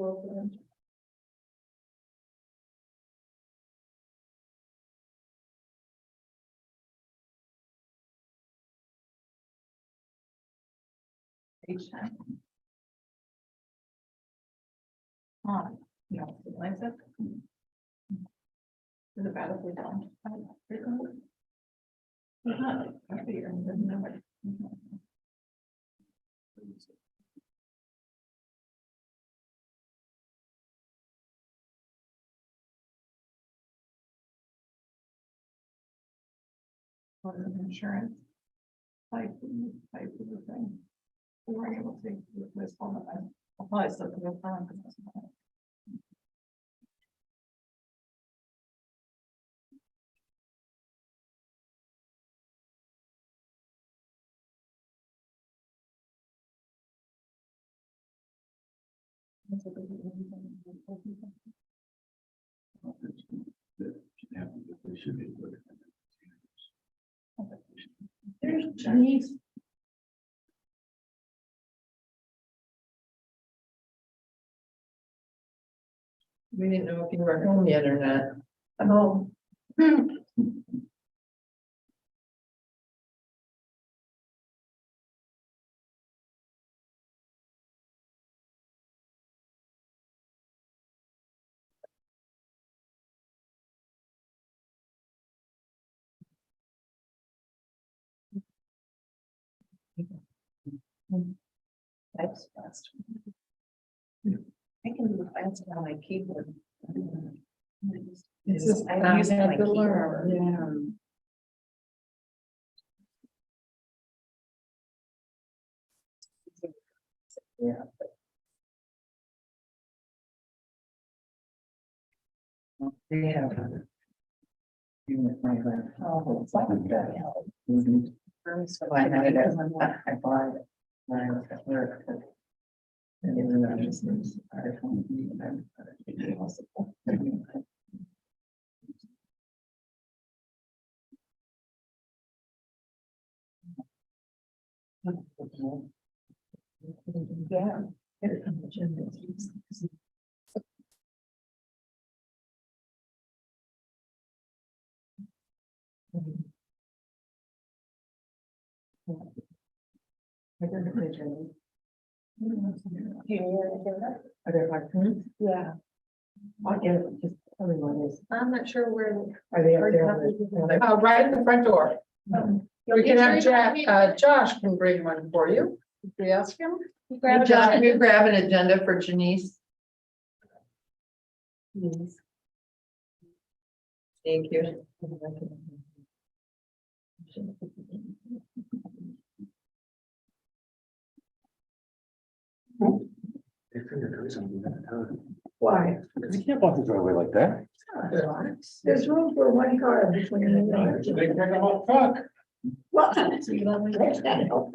Page 10. No, it lines up. Is it bad if we don't? It's not, I figure, it doesn't matter. What is insurance? Type of the thing. We weren't able to with this one. I'll probably still put it on. There's Chinese. We didn't know if you were home yet or not. I'm home. That's fast. I can do fast on my keyboard. This is, I'm using my to keyboard. learn. Yeah. They have. Oh, it's like that. So I had it as I bought it when I was at work. And then I just started home. Yeah. Yeah. I'll get it, just tell me what it is. I'm not sure where. Are they up there? Right in the front door. We can have Josh can bring one for you. If we ask him. Hey, John, can you grab an agenda for Janice? Please. Thank you. Why? Because you can't walk the driveway like that. There's room for one car between the. They bring them up truck. Well, so you don't make that help.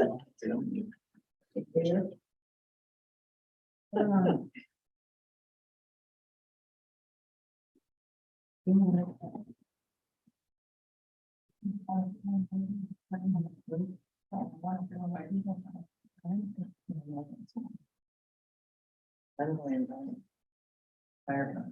I'm going to fire.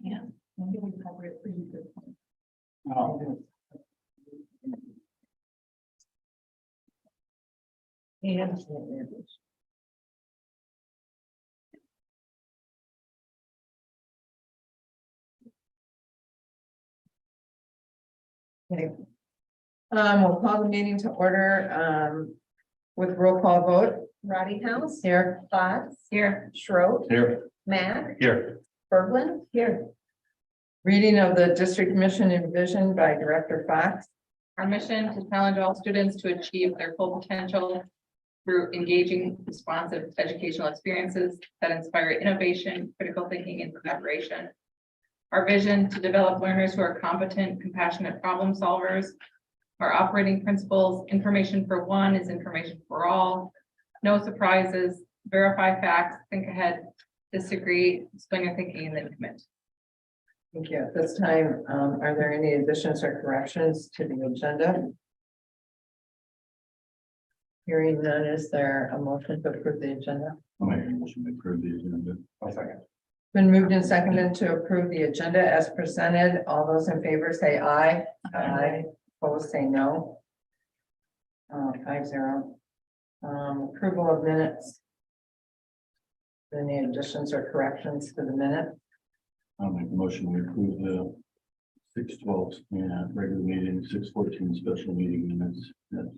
Yeah, maybe we cover it pretty good. Yeah. Okay. We'll call the meeting to order, with roll call vote. Roddy House, Here. Fox, Here. Schroed, Here. Mac, Here. Berglund, Here. Reading of the district mission and vision by Director Fox. Our mission to challenge all students to achieve their full potential through engaging, responsive educational experiences that inspire innovation, critical thinking, and collaboration. Our vision to develop learners who are competent, compassionate problem solvers. Our operating principles: information for one is information for all. No surprises, verify facts, think ahead, disagree, explain your thinking, and then commit. Thank you. At this time, are there any additions or corrections to the agenda? Hearing none, is there a motion to approve the agenda? I'll make a motion to approve the agenda. I'll second. Been moved and seconded to approve the agenda as presented. All those in favor say aye. Aye. Opposed, say no. 5-0. Approval of minutes. Any additions or corrections to the minute? I'll make a motion to approve the 6/12 regular meeting, 6/14 special meeting minutes. That's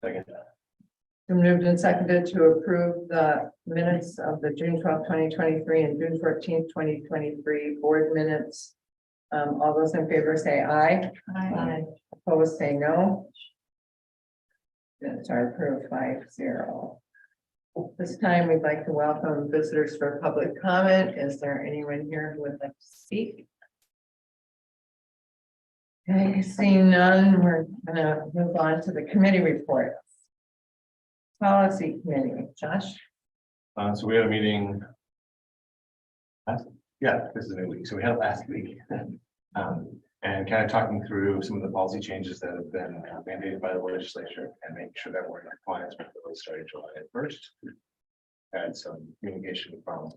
second. Been moved and seconded to approve the minutes of the June 12th, 2023 and June 14th, 2023 board minutes. All those in favor say aye. Aye. Opposed, say no. Minutes are approved 5-0. This time, we'd like to welcome visitors for public comment. Is there anyone here who would like to speak? Okay, seeing none, we're gonna move on to the committee reports. Policy committee, Josh? So we had a meeting. Yeah, this is a new week. So we had it last week. And kind of talking through some of the policy changes that have been mandated by the legislature and making sure that we're in compliance with those starting July 1st. Had some communication from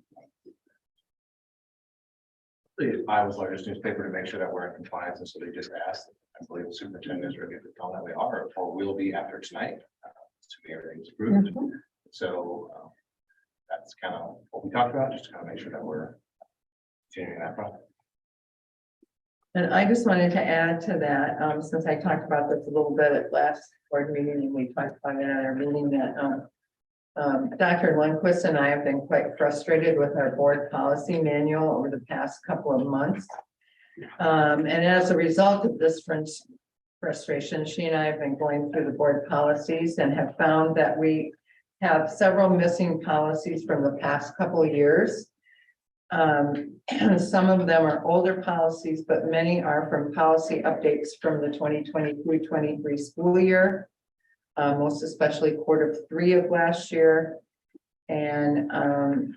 the Iowa's largest newspaper to make sure that we're in compliance. And so they just asked, I believe the superintendent is ready to tell that we are, or will be after tonight. Assuming everything's approved. So that's kind of what we talked about, just to kind of make sure that we're continuing that process. And I just wanted to add to that, since I talked about this a little bit at last board meeting, and we talked about it at our meeting, that Dr. Lundquist and I have been quite frustrated with our board policy manual over the past couple of months. And as a result of this frustration, she and I have been going through the board policies and have found that we have several missing policies from the past couple of years. Some of them are older policies, but many are from policy updates from the 2022-23 school year. Most especially Q3 of last year. And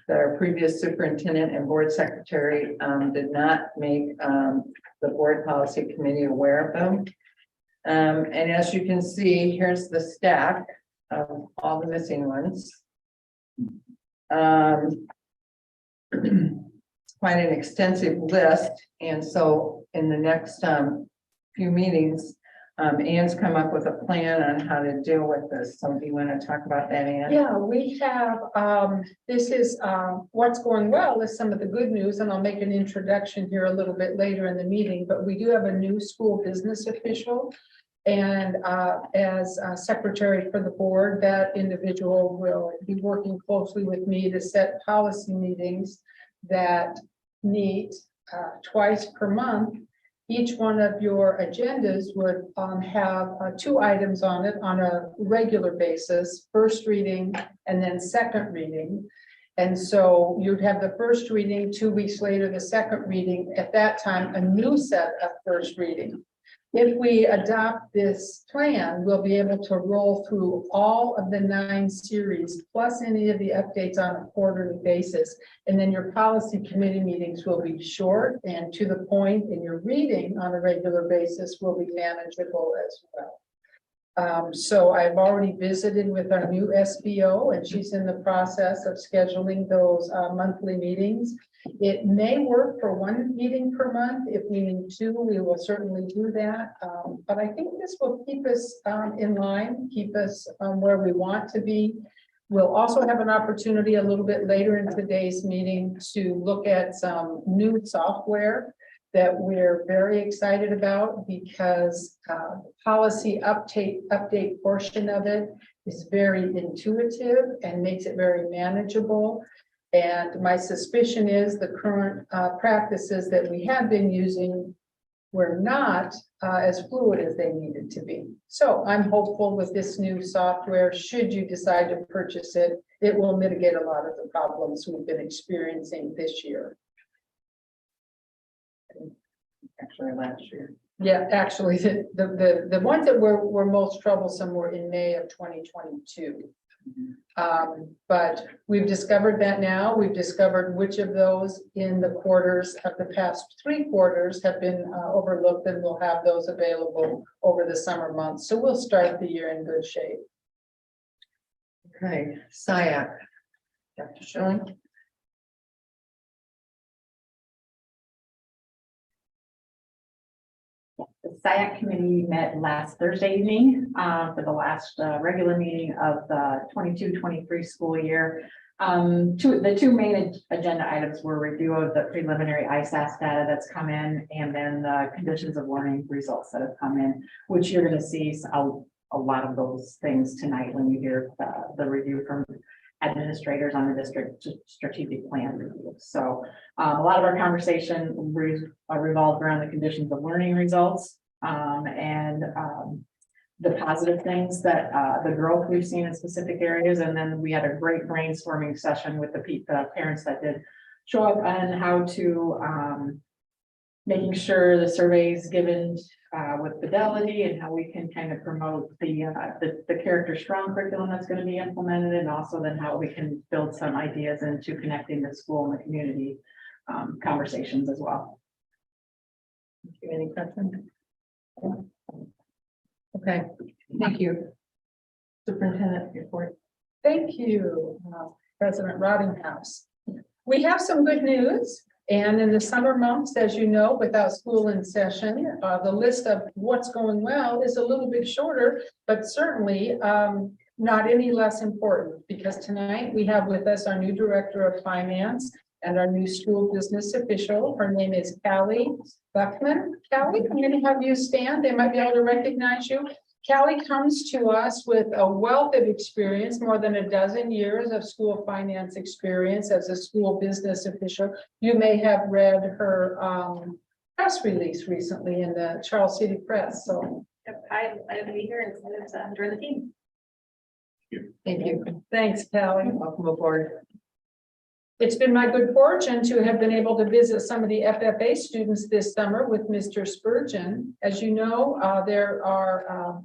their previous superintendent and board secretary did not make the board policy committee aware of them. And as you can see, here's the stack of all the missing ones. It's quite an extensive list, and so in the next few meetings, Ann's come up with a plan on how to deal with this. So do you want to talk about that, Ann? Yeah, we have, this is, what's going well is some of the good news, and I'll make an introduction here a little bit later in the meeting, but we do have a new school business official. And as secretary for the board, that individual will be working closely with me to set policy meetings that meet twice per month. Each one of your agendas would have 2 items on it on a regular basis, first reading and then second reading. And so you'd have the first reading, 2 weeks later, the second reading, at that time, a new set of first reading. If we adopt this plan, we'll be able to roll through all of the 9 series, plus any of the updates on a quarterly basis. And then your policy committee meetings will be short and to the point, and your reading on a regular basis will be manageable as well. So I've already visited with our new SBO, and she's in the process of scheduling those monthly meetings. It may work for 1 meeting per month. If we need 2, we will certainly do that. But I think this will keep us in line, keep us where we want to be. We'll also have an opportunity a little bit later in today's meeting to look at some new software that we're very excited about, because policy update portion of it is very intuitive and makes it very manageable. And my suspicion is the current practices that we have been using were not as fluid as they needed to be. So I'm hopeful with this new software, should you decide to purchase it, it will mitigate a lot of the problems we've been experiencing this year. Actually, last year. Yeah, actually, the ones that were most troublesome were in May of 2022. But we've discovered that now. We've discovered which of those in the quarters of the past 3 quarters have been overlooked, and we'll have those available over the summer months. So we'll start the year in good shape. Okay, SiAC. Dr. Schilling. The SiAC committee met last Thursday evening for the last regular meeting of the 22-23 school year. The two main agenda items were review of the preliminary ISAS data that's come in, and then the conditions of learning results that have come in, which you're going to see a lot of those things tonight when you hear the review from administrators on the district strategic plan review. So a lot of our conversation revolved around the conditions of learning results and the positive things that the growth we've seen in specific areas. And then we had a great brainstorming session with the parents that did show up on how to making sure the surveys given with fidelity, and how we can kind of promote the character strong curriculum that's going to be implemented, and also then how we can build some ideas into connecting the school and the community conversations as well. Any questions? Okay, thank you. Superintendent report. Thank you, President Rottinghouse. We have some good news. And in the summer months, as you know, without school in session, the list of what's going well is a little bit shorter, but certainly not any less important, because tonight we have with us our new Director of Finance and our new school business official. Her name is Callie Buckman. Callie, I'm going to have you stand. They might be able to recognize you. Callie comes to us with a wealth of experience, more than a dozen years of school finance experience as a school business official. You may have read her press release recently in the Charles City Press. So I'm glad to be here and excited to join the team. Thank you. thanks, Callie. Welcome aboard. It's been my good fortune to have been able to visit some of the FFA students this summer with Mr. Spurgeon. As you know, there are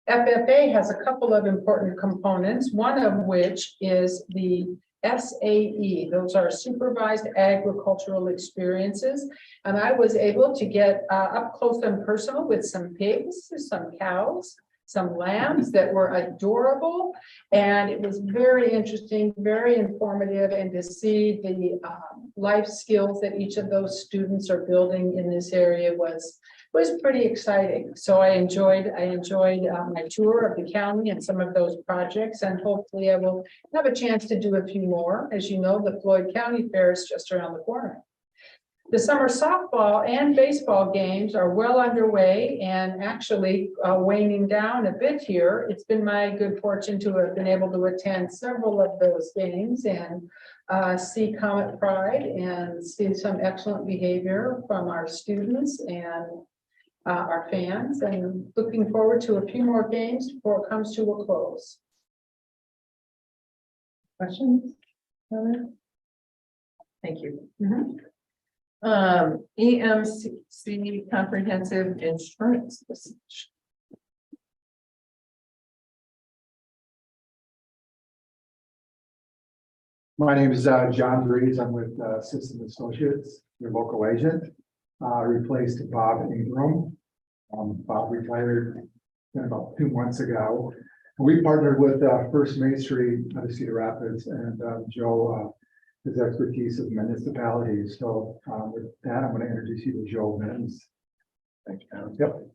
FFA has a couple of important components, one of which is the SAE. Those are supervised agricultural experiences. And I was able to get up close and personal with some pigs, some cows, some lambs that were adorable. And it was very interesting, very informative, and to see the life skills that each of those students are building in this area was pretty exciting. So I enjoyed my tour of the county and some of those projects, and hopefully I will have a chance to do a few more. As you know, the Floyd County Fair is just around the corner. The summer softball and baseball games are well underway and actually waning down a bit here. It's been my good fortune to have been able to attend several of those games and see Comet Pride and see some excellent behavior from our students and our fans, and looking forward to a few more games before it comes to a close. Questions? Comments? Thank you. EMC comprehensive insurance. My name is John Breeze. I'm with System Associates, your local agent. I replaced Bob Ingram. Bob retired about 2 months ago. We partnered with First Main Street out of Cedar Rapids, and Joe, his expertise of municipalities. So with that, I'm going to introduce you to Joe Menz. Thanks, John. Yep.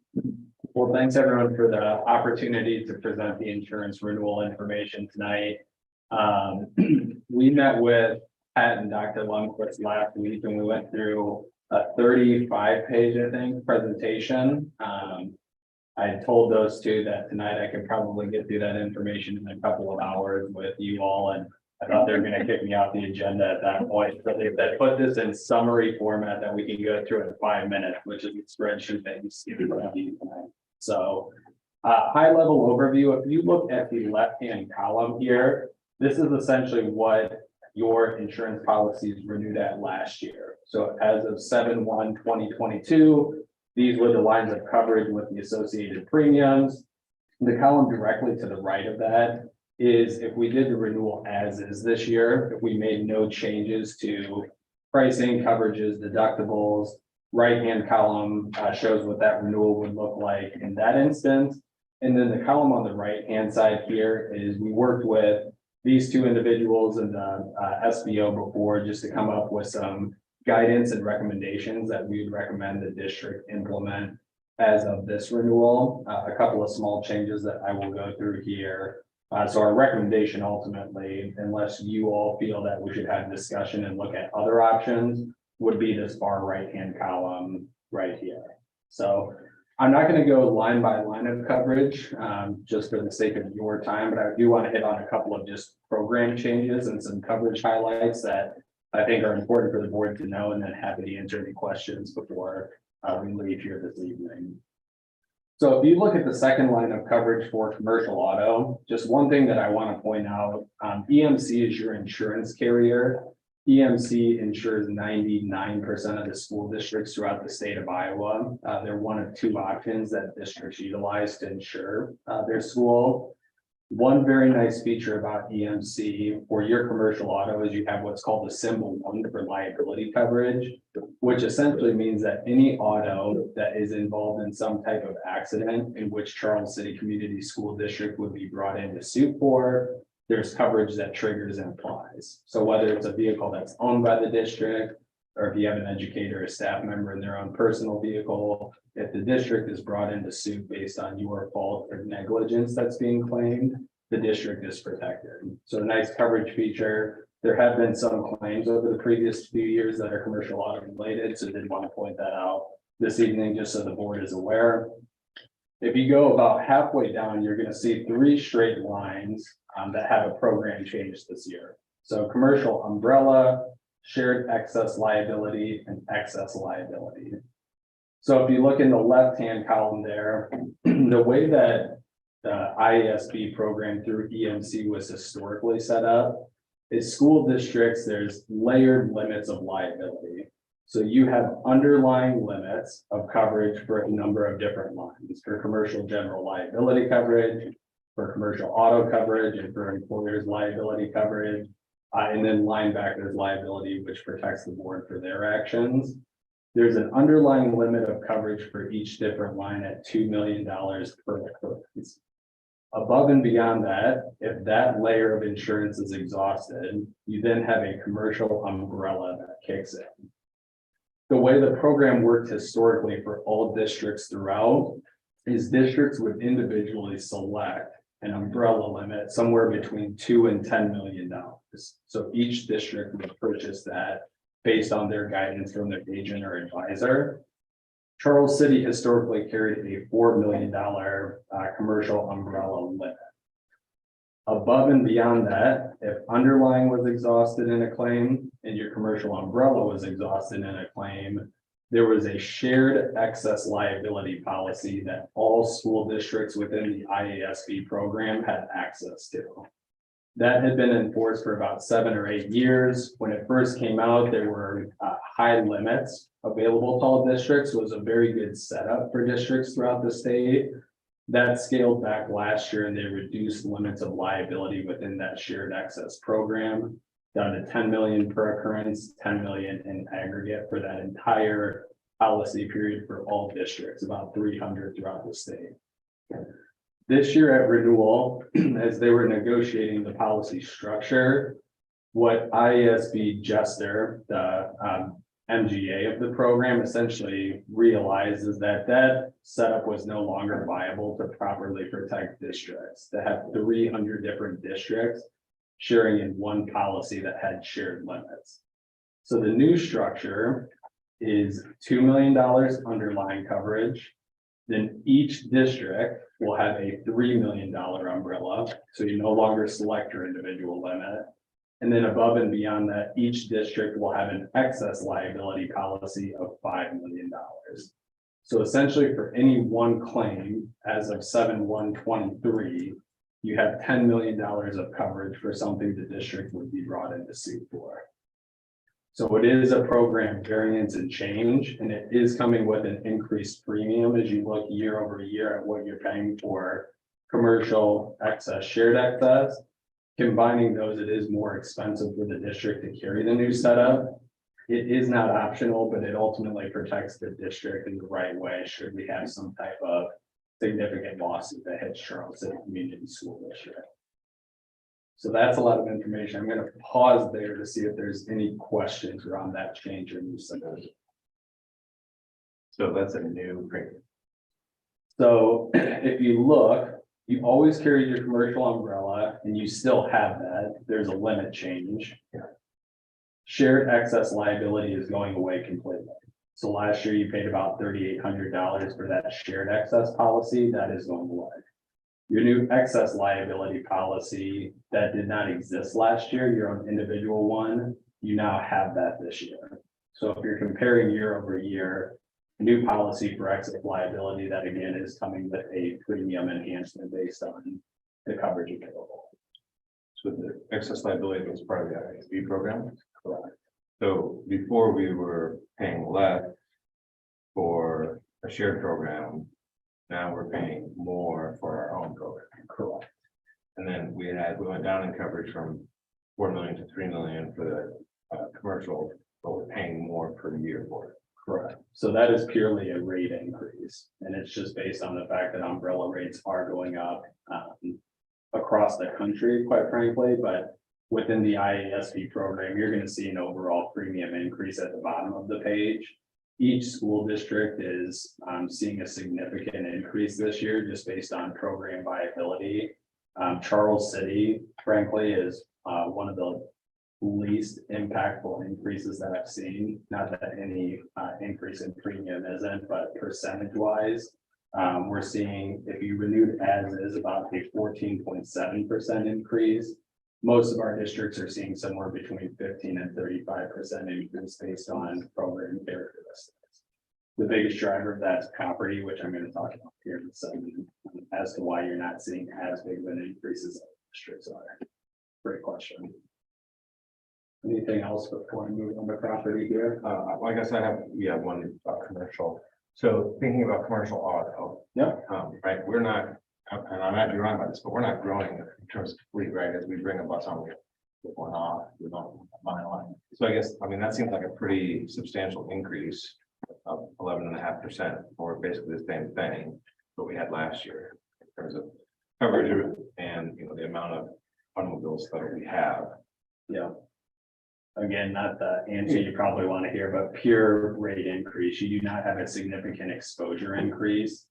Well, thanks everyone for the opportunity to present the insurance renewal information tonight. We met with Pat and Dr. Lundquist last week, and we went through a 35-page, I think, presentation. I told those two that tonight I could probably get through that information in a couple of hours with you all, and I thought they were gonna kick me off the agenda at that point, but they put this in summary format that we can go through in 5 minutes, which is the spreadsheet that you see in front of you tonight. So, high level overview, if you look at the left-hand column here, this is essentially what your insurance policies renewed at last year. So as of 7/1/2022, these were the lines of coverage with the associated premiums. The column directly to the right of that is if we did the renewal as is this year, if we made no changes to pricing, coverages, deductibles. Right-hand column shows what that renewal would look like in that instance. And then the column on the right-hand side here is we worked with these two individuals and the SBO before just to come up with some guidance and recommendations that we would recommend the district implement as of this renewal. A couple of small changes that I will go through here. So our recommendation ultimately, unless you all feel that we should have discussion and look at other options, would be this far right-hand column right here. So I'm not going to go line by line of coverage, just for the sake of your time, but I do want to hit on a couple of just program changes and some coverage highlights that I think are important for the board to know, and then happy to answer any questions before we leave here this evening. So if you look at the second line of coverage for commercial auto, just one thing that I want to point out, EMC is your insurance carrier. EMC insures 99% of the school districts throughout the state of Iowa. They're one of two options that districts utilize to insure their school. One very nice feature about EMC for your commercial auto is you have what's called the symbol 1 for liability coverage, which essentially means that any auto that is involved in some type of accident in which Charles City Community School District would be brought into suit for, there's coverage that triggers and applies. So whether it's a vehicle that's owned by the district, or if you have an educator or staff member in their own personal vehicle, if the district is brought into suit based on your fault or negligence that's being claimed, the district is protected. So a nice coverage feature. There have been some claims over the previous few years that are commercial auto related, so did want to point that out this evening, just so the board is aware. If you go about halfway down, you're going to see 3 straight lines that have a program change this year. So commercial umbrella, shared excess liability, and excess liability. So if you look in the left-hand column there, the way that the IASB program through EMC was historically set up is school districts, there's layered limits of liability. So you have underlying limits of coverage for a number of different lines, for commercial general liability coverage, for commercial auto coverage, and for employers liability coverage, and then linebackers liability, which protects the board for their actions. There's an underlying limit of coverage for each different line at $2 million per occurrence. Above and beyond that, if that layer of insurance is exhausted, you then have a commercial umbrella that kicks in. The way the program worked historically for all districts throughout is districts would individually select an umbrella limit somewhere between $2 and $10 million. So each district would purchase that based on their guidance from their agent or advisor. Charles City historically carried a $4 million commercial umbrella limit. Above and beyond that, if underlying was exhausted in a claim and your commercial umbrella was exhausted in a claim, there was a shared excess liability policy that all school districts within the IASB program had access to. That had been enforced for about 7 or 8 years. When it first came out, there were high limits available to all districts. It was a very good setup for districts throughout the state. That scaled back last year and they reduced limits of liability within that shared access program down to 10 million per occurrence, 10 million in aggregate for that entire policy period for all districts, about 300 throughout the state. This year at renewal, as they were negotiating the policy structure, what IASB Jester, the MGA of the program, essentially realized is that that setup was no longer viable to properly protect districts, to have 300 different districts sharing in one policy that had shared limits. So the new structure is $2 million underlying coverage. Then each district will have a $3 million umbrella. So you no longer select your individual limit. And then above and beyond that, each district will have an excess liability policy of $5 million. So essentially for any one claim, as of 7/1/23, you have $10 million of coverage for something the district would be brought into suit for. So it is a program variance and change, and it is coming with an increased premium as you look year over year at what you're paying for commercial excess, shared excess. Combining those, it is more expensive for the district to carry the new setup. It is not optional, but it ultimately protects the district in the right way should we have some type of significant lawsuit that hits Charleston Community School District. So that's a lot of information. I'm gonna pause there to see if there's any questions around that change or new setup. So that's a new premium. So if you look, you always carry your commercial umbrella and you still have that. There's a limit change. Shared excess liability is going away completely. So last year you paid about $3,800 for that shared excess policy. That is going away. Your new excess liability policy that did not exist last year, your own individual one, you now have that this year. So if you're comparing year over year, new policy for excess liability, that again is coming with a premium enhancement based on the coverage available. So the excess liability was part of the ISB program. Correct. So before we were paying less for a shared program, now we're paying more for our own program. Correct. And then we went down in coverage from 4 million to 3 million for the commercial, but we're paying more per year for it. Correct. So that is purely a rate increase, and it's just based on the fact that umbrella rates are going up across the country, quite frankly, but within the IASB program, you're going to see an overall premium increase at the bottom of the page. Each school district is seeing a significant increase this year just based on program viability. Charles City, frankly, is one of the least impactful increases that I've seen. Not that any increase in premium isn't, but percentage wise, we're seeing if you renewed as is about a 14.7% increase. Most of our districts are seeing somewhere between 15 and 35% increase based on program characteristics. The biggest driver of that is property, which I'm going to talk about here in a second, as to why you're not seeing as big of an increase as districts are. Great question. Anything else before I move on to property here? I guess I have, one commercial. So thinking about commercial auto. Yep. Right, we're not, and I might be wrong about this, but we're not growing in terms of fleet, right? As we bring a bus on, we're not, we don't buy a line. So I guess, that seems like a pretty substantial increase of 11.5%, or basically the same thing that we had last year in terms of coverage and, the amount of automobiles that we have. Yeah. Again, not the answer you probably want to hear, but pure rate increase. You do not have a significant exposure increase.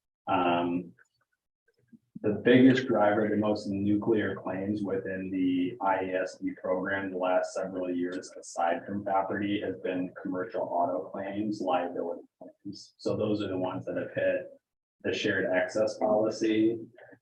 The biggest driver, the most nuclear claims within the IASB program the last several years, aside from property, has been commercial auto claims, liability claims. So those are the ones that have hit the shared access policy.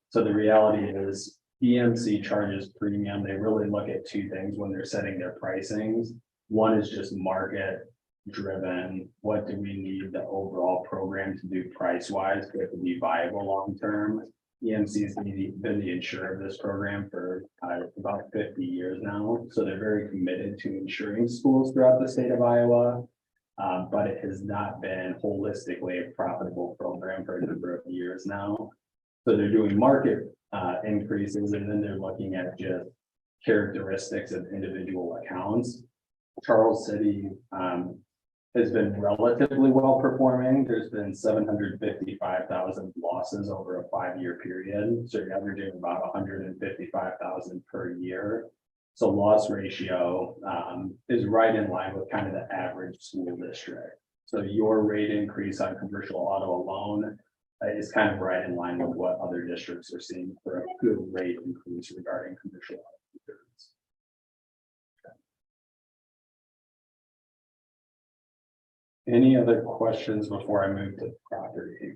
So the reality is EMC charges premium. They really look at two things when they're setting their pricings. One is just market driven. What do we need the overall program to do price wise for it to be viable long term? EMC has been the insurer of this program for about 50 years now. So they're very committed to insuring schools throughout the state of Iowa. But it has not been holistically a profitable program for a number of years now. So they're doing market increases, and then they're looking at just characteristics of individual accounts. Charles City has been relatively well performing. There's been 755,000 losses over a 5-year period. So you're averaging about 155,000 per year. So loss ratio is right in line with kind of the average school district. So your rate increase on commercial auto alone is kind of right in line with what other districts are seeing for a good rate increase regarding commercial auto insurance. Any other questions before I move to property?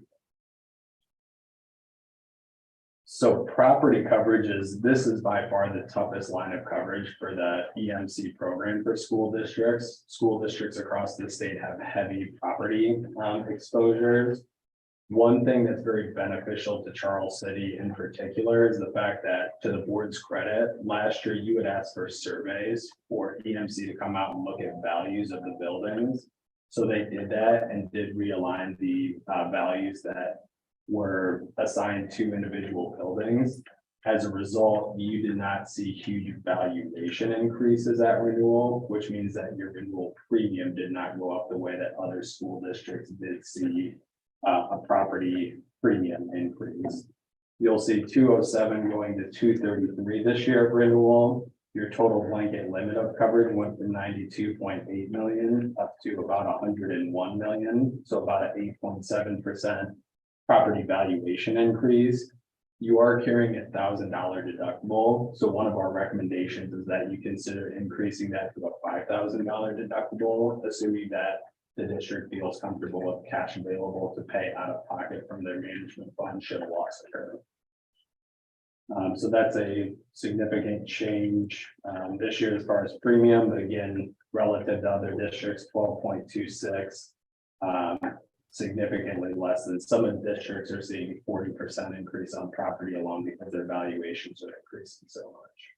So property coverages, this is by far the toughest line of coverage for the EMC program for school districts. School districts across the state have heavy property exposures. One thing that's very beneficial to Charles City in particular is the fact that, to the board's credit, last year you had asked for surveys for EMC to come out and look at values of the buildings. So they did that and did realign the values that were assigned to individual buildings. As a result, you did not see huge valuation increases at renewal, which means that your renewal premium did not go up the way that other school districts did see a property premium increase. You'll see 207 going to 233 this year of renewal. Your total blanket limit of coverage went from 92.8 million up to about 101 million, so about an 8.7% property valuation increase. You are carrying $1,000 deductible. So one of our recommendations is that you consider increasing that to a $5,000 deductible, assuming that the district feels comfortable with cash available to pay out of pocket from their management fund should a loss occur. So that's a significant change this year as far as premium, but again, relative to other districts, 12.26. Significantly less than some of the districts are seeing 40% increase on property alone because their valuations are increasing so much.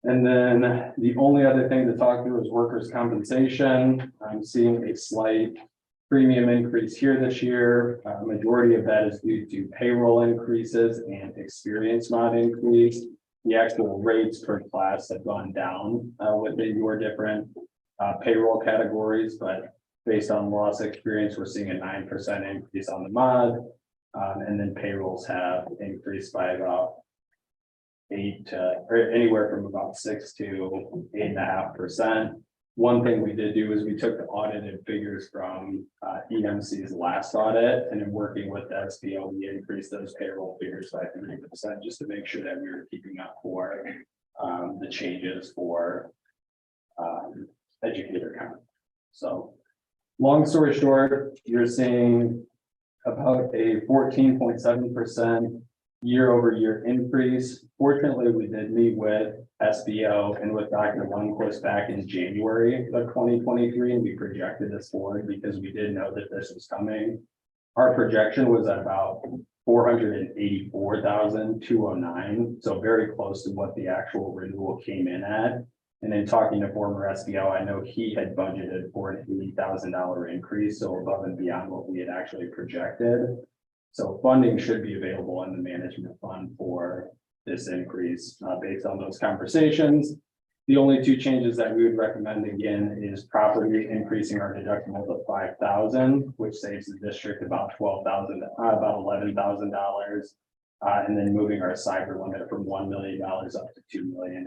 And then the only other thing to talk through is workers' compensation. I'm seeing a slight premium increase here this year. Majority of that is due to payroll increases and experience mod increase. The actual rates per class have gone down within your different payroll categories, but based on loss experience, we're seeing a 9% increase on the mod. And then payrolls have increased by about 8 to, or anywhere from about 6 to 8.5%. One thing we did do is we took the audited figures from EMC's last audit, and in working with the SBO, we increased those payroll figures by 3% just to make sure that we were keeping up for the changes for educator count. So long story short, you're seeing about a 14.7% year-over-year increase. Fortunately, we did meet with SBO and with Dr. Lundquist back in January of 2023, and we projected this forward because we did know that this was coming. Our projection was at about 484,209, so very close to what the actual renewal came in at. And then talking to former SBO, I know he had budgeted for an $80,000 increase, so above and beyond what we had actually projected. So funding should be available in the management fund for this increase based on those conversations. The only two changes that we would recommend again is property increasing our deductible to $5,000, which saves the district about $12,000, about $11,000. And then moving our cyber limit from $1 million up to $2 million,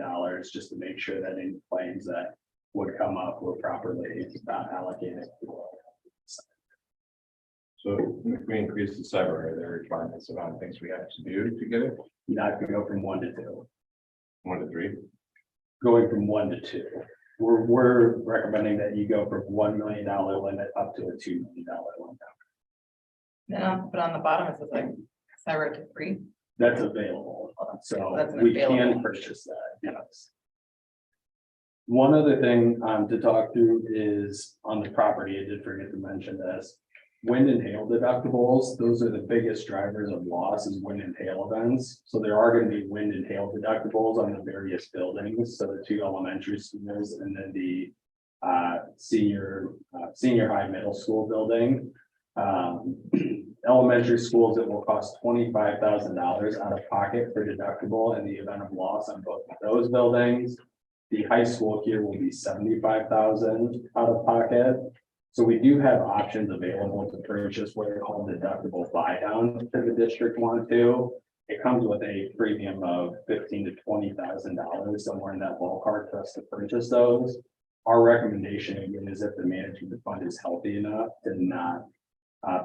just to make sure that any claims that would come up were properly allocated. So if we increase the cyber, are there requirements around things we have to do to get it? Not to go from 1 to 2, 1 to 3? going from 1 to 2. We're recommending that you go from $1 million limit up to a $2 million limit. But on the bottom, it says like cyber to 3. That's available, so That's an we can available. purchase that, yes. One other thing to talk through is on the property, I did forget to mention this. Wind and hail deductibles, those are the biggest drivers of loss is wind and hail events. So there are going to be wind and hail deductibles on the various buildings. So the 2 elementary schools and then the senior high middle school building. Elementary schools, it will cost $25,000 out of pocket for deductible in the event of loss on both of those buildings. The high school here will be $75,000 out of pocket. So we do have options available to purchase what are called deductible buy down if the district want to. It comes with a premium of $15,000 to $20,000, somewhere in that ballpark for us to purchase those. Our recommendation again is if the management fund is healthy enough to not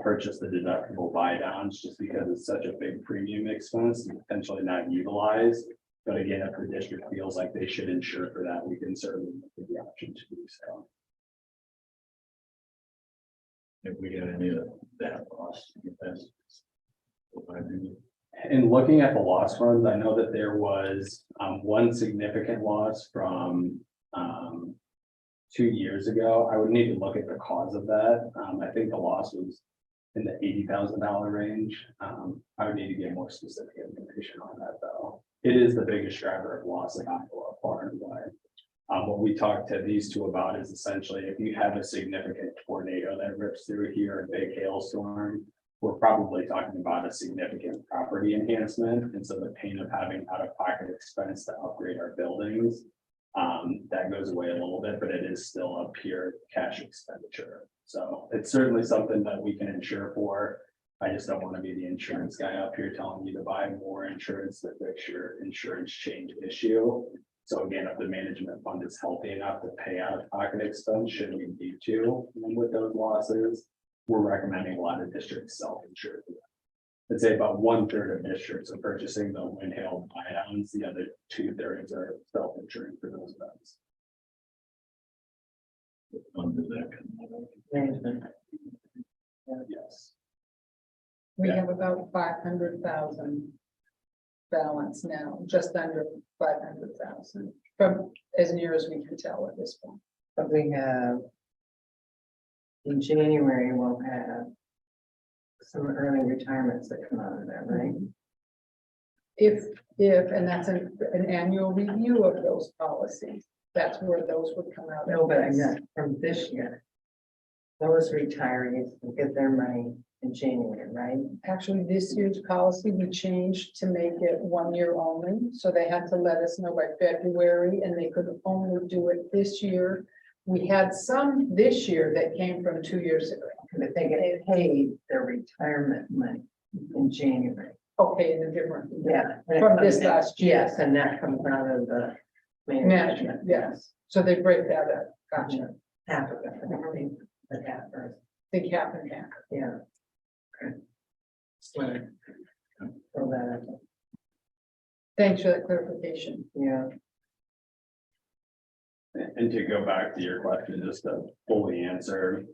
purchase the deductible buy downs, just because it's such a big premium expense and potentially not utilized. But again, if the district feels like they should insure for that, we can certainly look at the option to do so. If we get any of that loss, In looking at the loss funds, I know that there was one significant loss from 2 years ago. I would need to look at the cause of that. I think the loss was in the $80,000 range. I would need to get more specific information on that, though. It is the biggest driver of loss in Iowa, far and wide. What we talked to these two about is essentially if you have a significant tornado that rips through here, a big hailstorm, we're probably talking about a significant property enhancement. And so the pain of having out-of-pocket expense to upgrade our buildings, that goes away a little bit, but it is still a pure cash expenditure. So it's certainly something that we can insure for. I just don't want to be the insurance guy up here telling you to buy more insurance to fix your insurance change issue. So again, if the management fund is healthy enough to pay out-of-pocket expense, should we need to, and with those losses, we're recommending a lot of districts self-insure. I'd say about 1/3 of districts are purchasing the wind hail buy downs, the other 2/3 are self-insuring for those events. Under that. kind of- Management. Yes. We Yeah. have about 500,000 balance now, just under 500,000, from as near as we can tell at this point. But we have. In January, we'll have. Some early retirements that come out of that, right? If, and that's an annual review of those policies, that's where those would come out. No, but I meant from this year. Those retirees will get their money in January, right? Actually, this year's policy, we changed to make it 1 year only, so they had to let us know by February, and they could only do it this year. We had some this year that came from 2 years ago. But they get paid their retirement money in January. Okay, in a different. Yeah. and it From comes this out- last year. Yes, and that comes out of the. Management, yes. So they break that up. Gotcha. Half of it, I think, the half first, Think half and half. yeah. Okay. So. Throw that up, Thanks for that clarification. yeah. And to go back to your question, just to fully answer,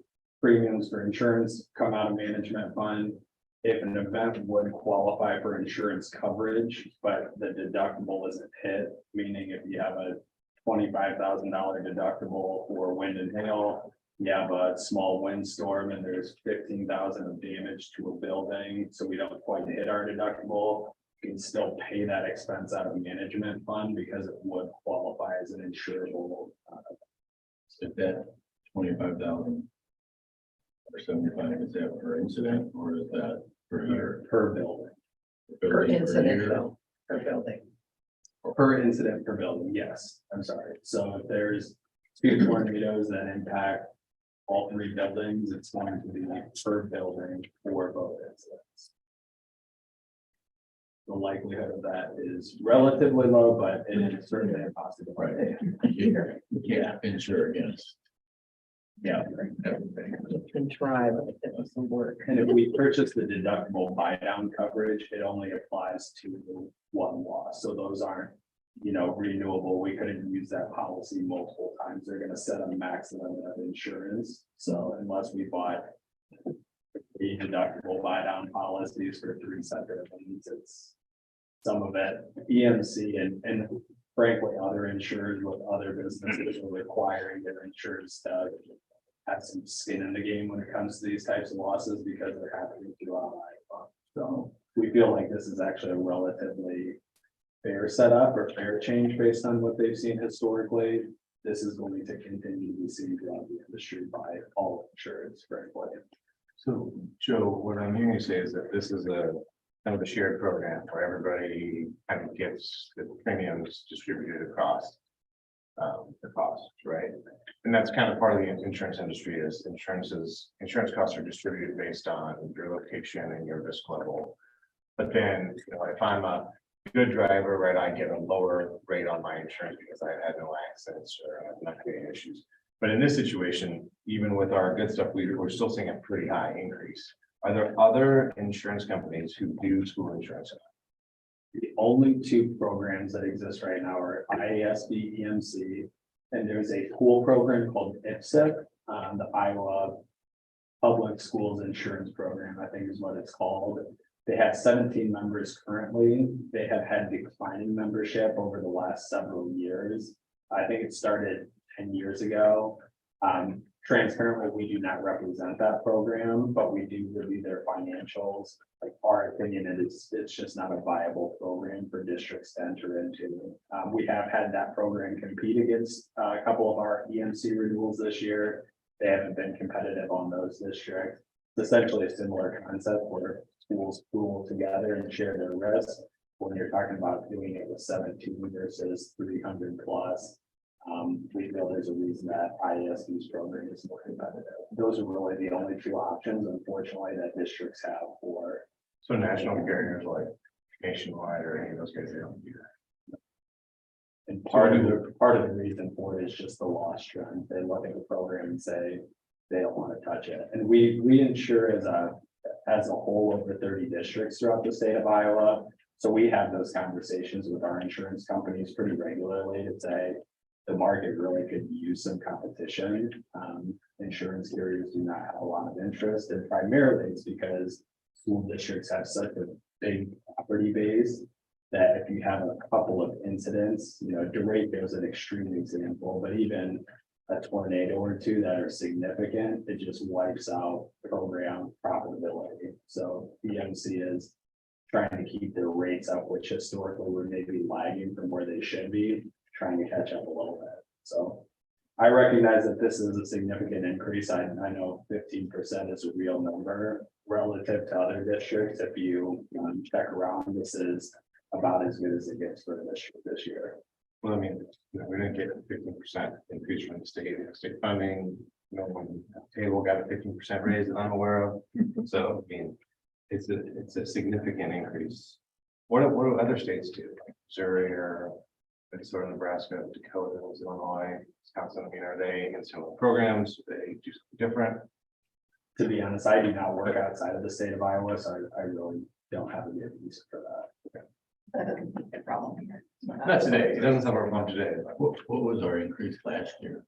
premiums for insurance come out of management fund. If an event would qualify for insurance coverage, but the deductible isn't hit, meaning if you have a $25,000 deductible for wind and hail, you have a small windstorm and there's 15,000 of damage to a building, so we don't quite hit our deductible, you can still pay that expense out of management fund because it would qualify as an insurable. Is that 25,000? Or 75, is that per incident or is that per year? Per building, Per incident year? though, per building. per incident per building, yes, I'm sorry. So if there's 2 tornadoes that impact all 3 buildings, it's going to be per building for both incidents. The likelihood of that is relatively low, but it is certainly a possibility. Right. You can't insure against. Yeah. Everything. You can try, but it doesn't work. And if we purchase the deductible buy down coverage, it only applies to 1 loss. So those aren't, renewable. We couldn't use that policy multiple times. They're gonna set a maximum of insurance. So unless we bought the deductible buy down policies for 3 separate things, it's some of it EMC and frankly, other insurers with other businesses are requiring their insurers to have some skin in the game when it comes to these types of losses because they're happening throughout Iowa. So we feel like this is actually a relatively fair setup or fair change based on what they've seen historically. This is going to continue to be seen throughout the industry by all insurance, frankly. So, Joe, what I'm hearing you say is that this is a kind of a shared program where everybody kind of gets the premiums distributed across the costs, right? And that's kind of part of the insurance industry is insurance costs are distributed based on your location and your risk level. But then, if I'm a good driver, right, I get a lower rate on my insurance because I had no accidents or I'm not getting issues. But in this situation, even with our good stuff, we're still seeing a pretty high increase. Are there other insurance companies who do school insurance? The only 2 programs that exist right now are IASB EMC, and there's a pool program called IPSIP, the Iowa Public Schools Insurance Program, I think is what it's called. They have 17 members currently. They have had declining membership over the last several years. I think it started 10 years ago. Transparently, we do not represent that program, but we do review their financials. Like our opinion, it's just not a viable program for districts to enter into. We have had that program compete against a couple of our EMC renewals this year. They haven't been competitive on those districts. It's essentially a similar concept where schools pool together and share their risk. When you're talking about doing it with 17 versus 300 plus, we feel there's a reason that ISD's program is more competitive. Those are really the only two options, unfortunately, that districts have for. So national carriers like Nationwide or any of those guys, they don't do that. And part of the reason for it is just the loss trend. They look at the program and say they don't want to touch it. And we insure as a whole over 30 districts throughout the state of Iowa. So we have those conversations with our insurance companies pretty regularly to say the market really could use some competition. Insurance carriers do not have a lot of interest, and primarily it's because school districts have such a big property base that if you have a couple of incidents, Durango is an extreme example, but even a tornado or two that are significant, it just wipes out program profitability. So EMC is trying to keep their rates up, which historically were maybe lagging from where they should be, trying to catch up a little bit. So I recognize that this is a significant increase. I know 15% is a real number relative to other districts. If you check around, this is about as good as it gets for this year. Well, I mean, we didn't get a 15% increase from the state funding. No one table got a 15% raise that I'm aware of. So, I mean, it's a significant increase. What do other states do? Like Missouri or Minnesota, Nebraska, Dakota, Illinois, Wisconsin? I mean, are they in similar programs? Do they do something different? To be honest, I do not work outside of the state of Iowa, so I really don't have a good reason for that. That doesn't be a problem here. Not today. It doesn't sound like one today. But What was our increase last year?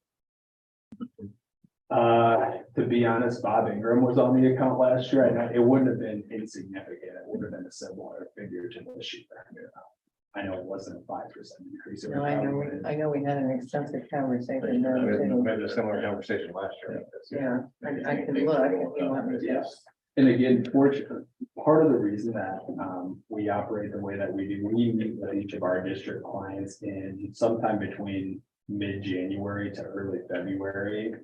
To be honest, Bob Ingram was on the account last year. I know it wouldn't have been insignificant. It would have been a similar figure to this year. I know it wasn't a 5% increase. It was No, probably- I know we had an extensive conversation there we too. had a similar conversation last year. Yeah, I can look if you want me to. Yes. And again, fortunately, part of the reason that we operate the way that we do, we meet with each of our district clients in sometime between mid-January to early February.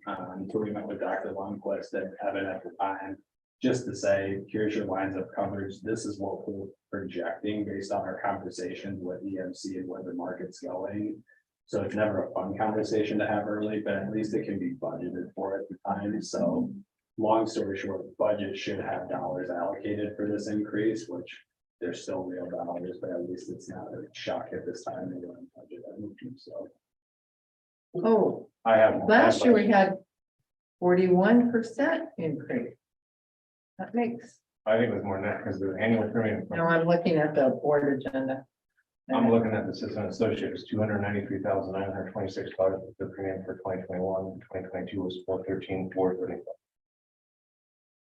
So we met with Dr. Lundquist and Evan at the time, just to say, here's your lines of coverage. This is what we're projecting based on our conversations with EMC and where the market's going. So it's never a fun conversation to have early, but at least it can be budgeted for at the time. So long story short, budget should have dollars allocated for this increase, which there's still real dollars, but at least it's not a shock at this time. They don't budget that. So Oh, I have. last year we had 41% increase. That makes, I think it was more than that because the annual premium. no, I'm looking at the board agenda. I'm looking at the Assistant Associate is $293,926 the premium for 2021. 2022 was $413,435.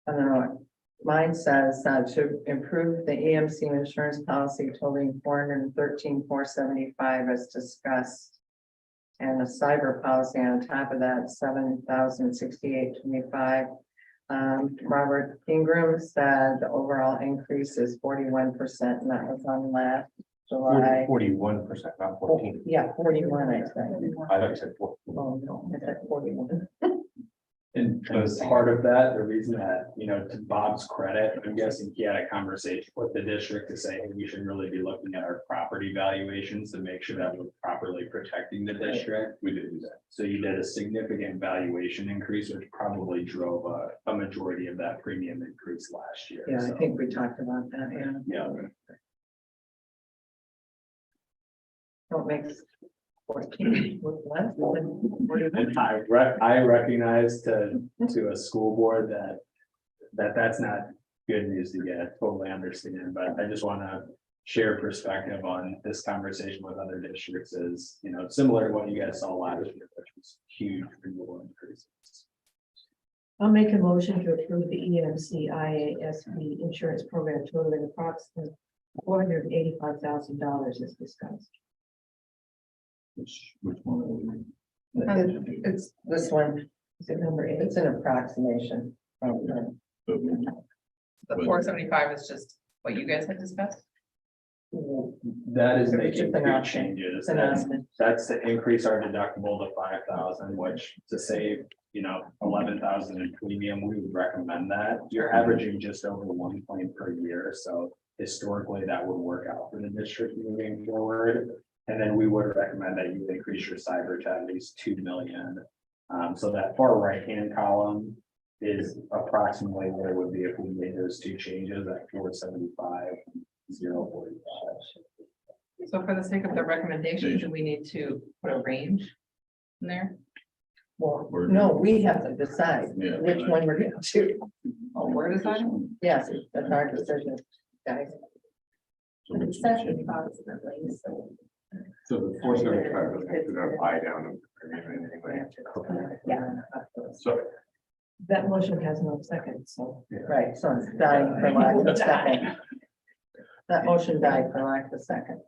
I don't know. Mine says to improve the EMC insurance policy totaling $413,475 as discussed. And a cyber policy on top of that, $7,068.25. Robert Ingram said the overall increase is 41%, and that was on last July. 41%, not 14. Yeah, 41, I said. I thought you said 14. Oh, no, I said 41. And as part of that, the reason that, to Bob's credit, I'm guessing he had a conversation with the district to say, hey, we should really be looking at our property valuations to make sure that we're properly protecting the district. We did do that. So you did a significant valuation increase, which probably drove a majority of that premium increase last year. Yeah, I So, think we talked about that, yeah. yeah. What makes 14 look less than 41? And I recognize to a school board that's not good news to get, totally understand, but I just want to share perspective on this conversation with other districts is, similar to what you guys saw last year, which was huge renewal increases. I'll make a motion to approve the EMC IASB insurance program totaling approximately $485,000 as discussed. Which one are we? It's this one, Is it number 8? it's an approximation. But we- The 475 is just what you guys had discussed. That is It's making just an two option. changes. It's an option. That's to increase our deductible to 5,000, which to save, 11,000 in premium, we would recommend that. You're averaging just over 1 point per year, so historically that would work out for the district moving forward. And then we would recommend that you increase your cyber to at least 2 million. So that far right-hand column is approximately what it would be if we made those two changes at 475,045. So for the sake of the recommendation, do we need to put a range in there? Well, no, we have to decide Yeah. which one we're going to. Oh, we're deciding? Yes, that's our decision, guys. So which It's set one? approximately, so. So the 475 doesn't include a buy down of the premium anyway. Yeah. So That motion has no second, so. Right, so it's dying for lack of a second. That motion died for lack of a second.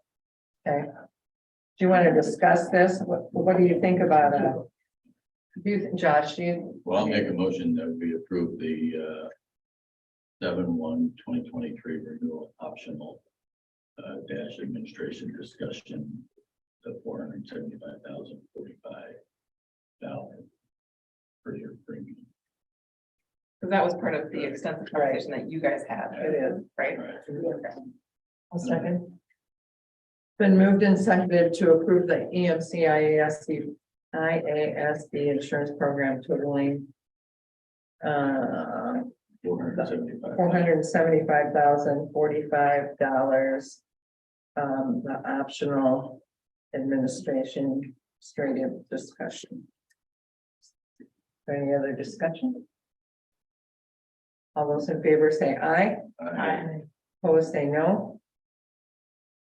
Okay. Do you want to discuss this? What do you think about it? Do you, Josh, do you? Well, I'll make a motion that we approve the 7/1/2023 renewal optional dash administration discussion of $475,045 per year premium. Because that was part of the extensive conversation that you guys had. It is. Right? Right. I'll second. Been moved and seconded to approve the EMC IASB insurance program totaling $475,045. The optional administration straight discussion. Any other discussion? All those in favor say aye. Opposed, say no.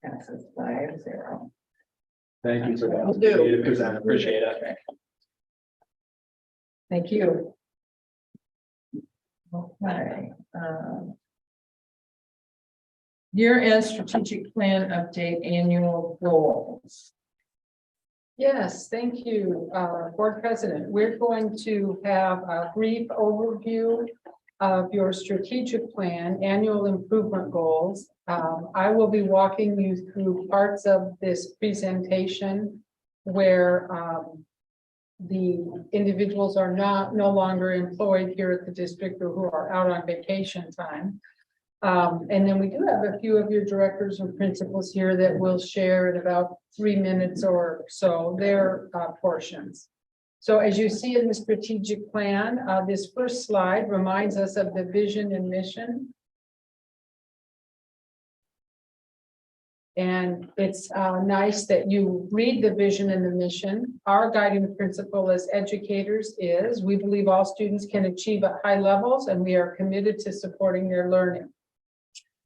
Passes 5-0. Thank you for that. Will do. opportunity to present. Appreciate it. Thank you. Okay. Year-end strategic plan update, annual goals. Yes, thank you, Board President. We're going to have a brief overview of your strategic plan, annual improvement goals. I will be walking you through parts of this presentation where the individuals are no longer employed here at the district or who are out on vacation time. And then we do have a few of your directors and principals here that will share in about 3 minutes or so their portions. So as you see in the strategic plan, this first slide reminds us of the vision and mission. And it's nice that you read the vision and the mission. Our guiding principle as educators is we believe all students can achieve at high levels and we are committed to supporting their learning.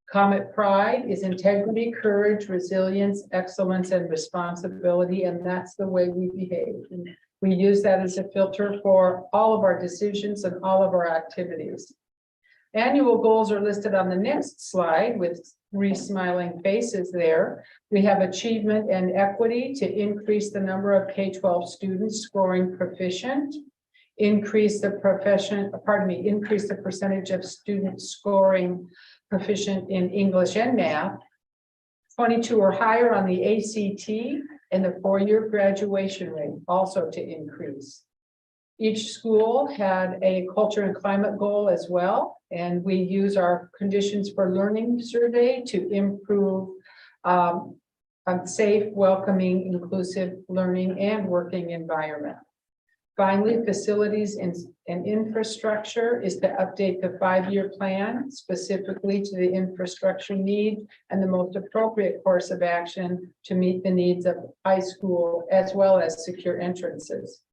Comet Pride is integrity, courage, resilience, excellence, and responsibility, and that's the way we behave. And we use that as a filter for all of our decisions and all of our activities. Annual goals are listed on the next slide with 3 smiling faces there. We have achievement and equity to increase the number of K-12 students scoring proficient, increase the percentage of students scoring proficient in English and math, 22 or higher on the ACT, and the 4-year graduation rate also to increase. Each school had a culture and climate goal as well, and we use our conditions for learning survey to improve a safe, welcoming, inclusive learning and working environment. Finally, facilities and infrastructure is to update the 5-year plan specifically to the infrastructure need and the most appropriate course of action to meet the needs of high school as well as secure entrances.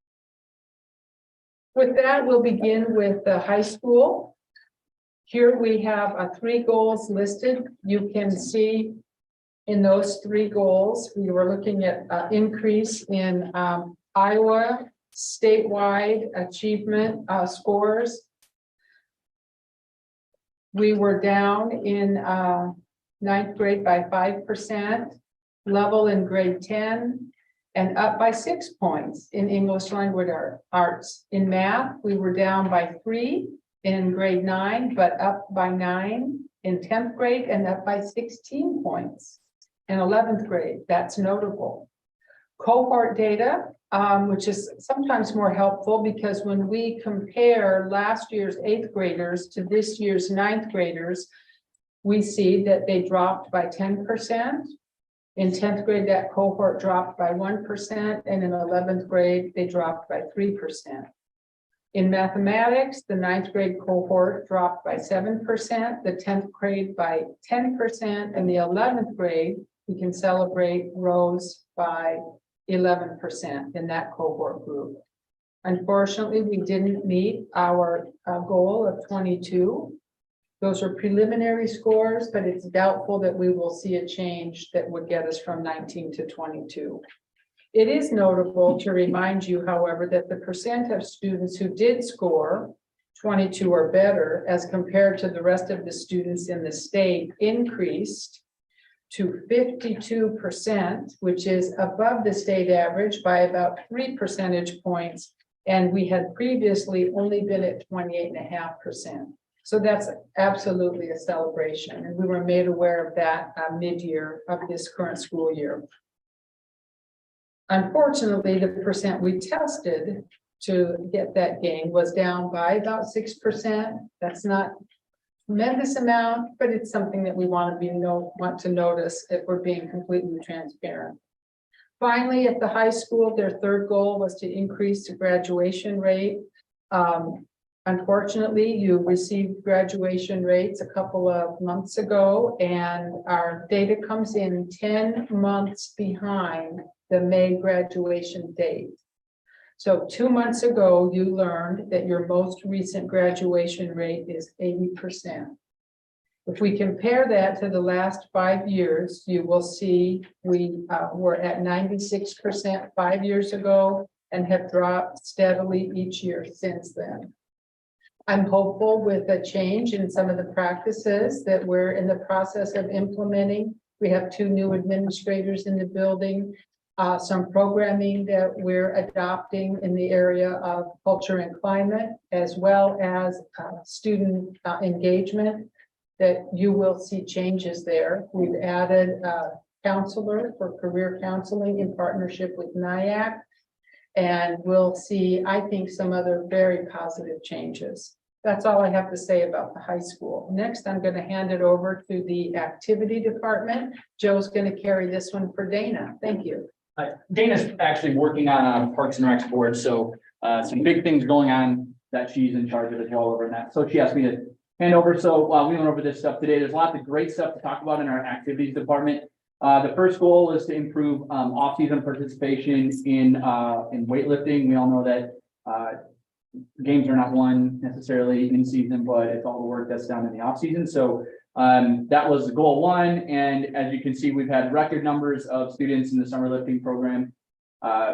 With that, we'll begin with the high school. Here we have 3 goals listed. You can see in those 3 goals, we were looking at increase in Iowa statewide achievement scores We were down in ninth grade by 5%, level in grade 10, and up by 6 points in English language arts. In math, we were down by 3 in grade 9, but up by 9 in 10th grade and up by 16 points in 11th grade. That's notable. Cohort data, which is sometimes more helpful because when we compare last year's 8th graders to this year's 9th graders, we see that they dropped by 10%. In 10th grade, that cohort dropped by 1%, and in 11th grade, they dropped by 3%. In mathematics, the 9th grade cohort dropped by 7%, the 10th grade by 10%, and the 11th grade, we can celebrate, rose by 11% in that cohort group. Unfortunately, we didn't meet our goal of 22. Those are preliminary scores, but it's doubtful that we will see a change that would get us from 19 to 22. It is notable to remind you, however, that the percent of students who did score 22 or better as compared to the rest of the students in the state increased to 52%, which is above the state average by about 3 percentage points. And we had previously only been at 28.5%. So that's absolutely a celebration. And we were made aware of that mid-year of this current school year. Unfortunately, the percent we tested to get that gain was down by about 6%. That's not tremendous amount, but it's something that we want to notice if we're being completely transparent. Finally, at the high school, their third goal was to increase the graduation rate. Unfortunately, you received graduation rates a couple of months ago, and our data comes in 10 months behind the May graduation date. So 2 months ago, you learned that your most recent graduation rate is 80%. If we compare that to the last 5 years, you will see we were at 96% 5 years ago and have dropped steadily each year since then. I'm hopeful with a change in some of the practices that we're in the process of implementing. We have 2 new administrators in the building, some programming that we're adopting in the area of culture and climate, as well as student engagement, that you will see changes there. We've added a counselor for career counseling in partnership with NIAC, and we'll see, I think, some other very positive changes. That's all I have to say about the high school. Next, I'm going to hand it over to the activity department. Joe's going to carry this one for Dana. Thank you. Dana's actually working on a Parks and Recs board, so some big things going on that she's in charge of as well over in that. So she asked me to hand over. So we went over this stuff today. There's lots of great stuff to talk about in our activities department. The first goal is to improve off-season participation in weightlifting. We all know that games are not won necessarily in season, but it's all the work that's done in the off season. So that was goal 1. And as you can see, we've had record numbers of students in the summer lifting program,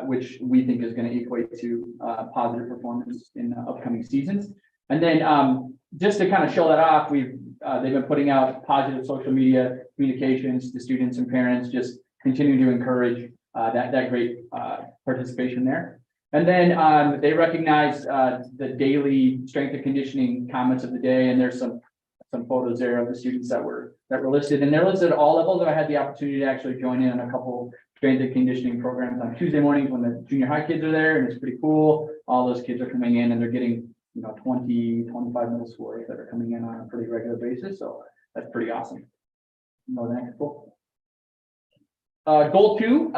which we think is going to equate to positive performance in upcoming seasons. And then just to kind of show that off, they've been putting out positive social media communications to students and parents, just continuing to encourage that great participation there. And then they recognize the daily strength and conditioning comments of the day, and there's some photos there of the students that were listed, and they're listed at all levels. I had the opportunity to actually join in on a couple strength and conditioning programs on Tuesday mornings when the junior high kids are there, and it's pretty cool. All those kids are coming in and they're getting 20, 25 middle schoolers that are coming in on a pretty regular basis, so that's pretty awesome. Next goal. Goal 2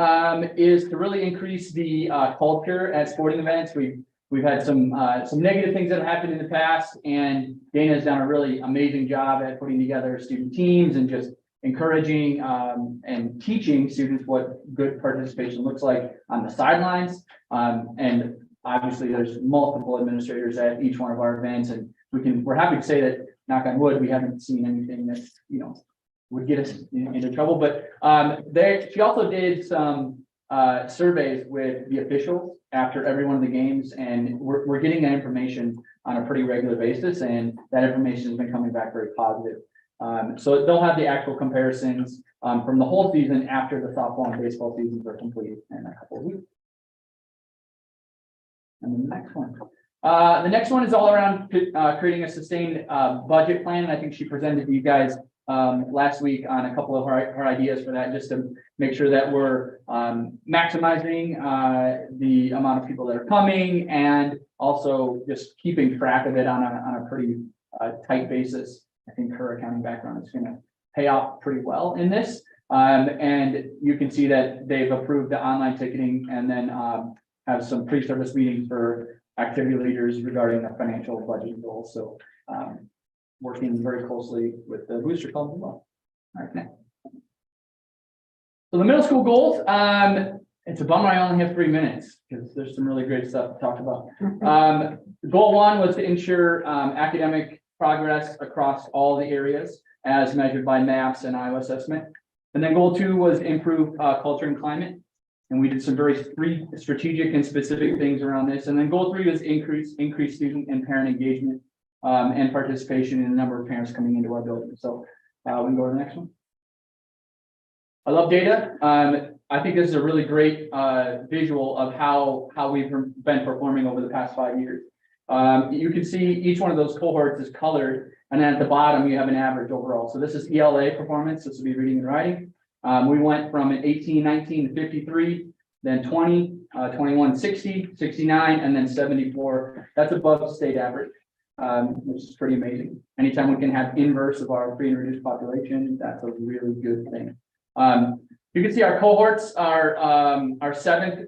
is to really increase the culture at sporting events. We've had some negative things that have happened in the past, and Dana has done a really amazing job at putting together student teams and just encouraging and teaching students what good participation looks like on the sidelines. And obviously there's multiple administrators at each one of our events, and we're happy to say that, knock on wood, we haven't seen anything that, would get us into trouble. But she also did some surveys with the officials after every one of the games, and we're getting that information on a pretty regular basis, and that information has been coming back very positive. So they'll have the actual comparisons from the whole season after the softball and baseball seasons are complete in a couple of weeks. And the next one. The next one is all around creating a sustained budget plan. And I think she presented to you guys last week on a couple of her ideas for that, just to make sure that we're maximizing the amount of people that are coming, and also just keeping track of it on a pretty tight basis. I think her accounting background is going to pay off pretty well in this. And you can see that they've approved the online ticketing, and then have some pre-service meetings for activity leaders regarding the financial budget goals. So working very closely with the Booster Club as well. All right, next. So the middle school goals, it's a bummer I only have 3 minutes because there's some really great stuff to talk about. Goal 1 was to ensure academic progress across all the areas as measured by MAPS and Iowa assessment. And then goal 2 was improve culture and climate. And we did some very strategic and specific things around this. And then goal 3 was increase student and parent engagement and participation in the number of parents coming into our building. So we can go to the next one. I love data. I think this is a really great visual of how we've been performing over the past 5 years. You can see each one of those cohorts is colored, and then at the bottom you have an average overall. So this is ELA performance. This will be reading and writing. We went from an 18, 19 to 53, then 20, 21, 60, 69, and then 74. That's above state average, which is pretty amazing. Anytime we can have inverse of our free and reduced population, that's a really good thing. You can see our cohorts are our 7th,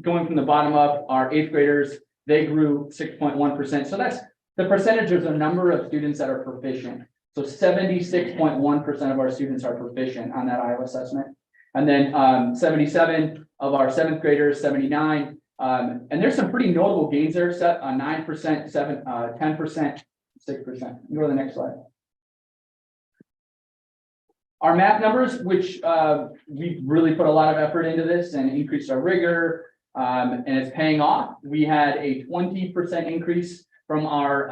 going from the bottom up, our 8th graders, they grew 6.1%. So that's the percentage of the number of students that are proficient. So 76.1% of our students are proficient on that Iowa assessment. And then 77 of our 7th graders, 79. And there's some pretty notable gains there, set 9%, 10%, 6%. Go to the next slide. Our math numbers, which we've really put a lot of effort into this and increased our rigor, and it's paying off. We had a 20% increase from our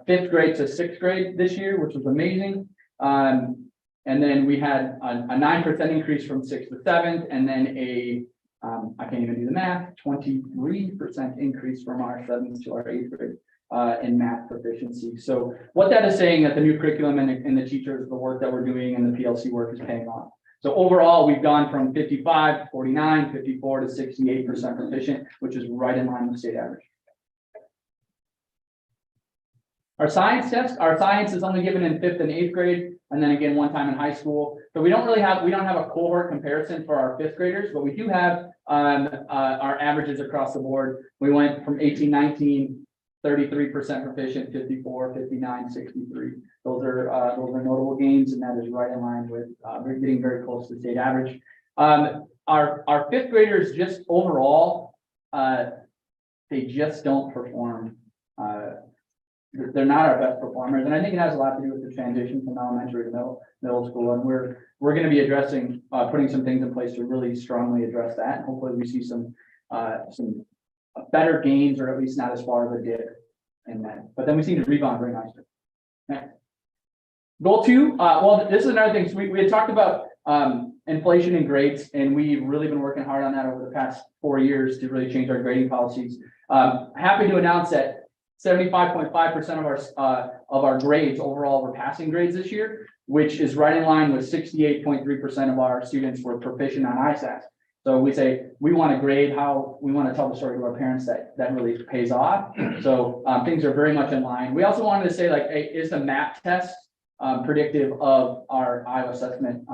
5th grade to 6th grade this year, which was amazing. And then we had a 9% increase from 6th to 7th, and then I can't even do the math, 23% increase from our 7th to our 8th grade in math proficiency. So what that is saying that the new curriculum and the teachers, the work that we're doing and the PLC work is paying off. So overall, we've gone from 55 to 49, 54 to 68% proficient, which is right in line with state average. Our science test, our science is only given in 5th and 8th grade, and then again one time in high school. So we don't have a cohort comparison for our 5th graders, but we do have our averages across the board. We went from 18, 19, 33% proficient, 54, 59, 63. Those are notable gains, and that is right in line with we're getting very close to state average. Our 5th graders just overall, they just don't perform. They're not our best performers, and I think it has a lot to do with the transition from elementary to middle school. And we're going to be addressing, putting some things in place to really strongly address that. And hopefully, we see some better gains, or at least not as far as a dip in that. But then we seem to rebound very nicely. Next. Goal 2. Well, this is another thing. So we had talked about inflation in grades, and we've really been working hard on that over the past 4 years to really change our grading policies. Happy to announce that 75.5% of our grades overall were passing grades this year, which is right in line with 68.3% of our students were proficient on ISAC. So we say we want to grade how we want to tell the story to our parents that really pays off. So things are very much in line. We also wanted to say, like, hey, is the MAP test predictive of our Iowa assessment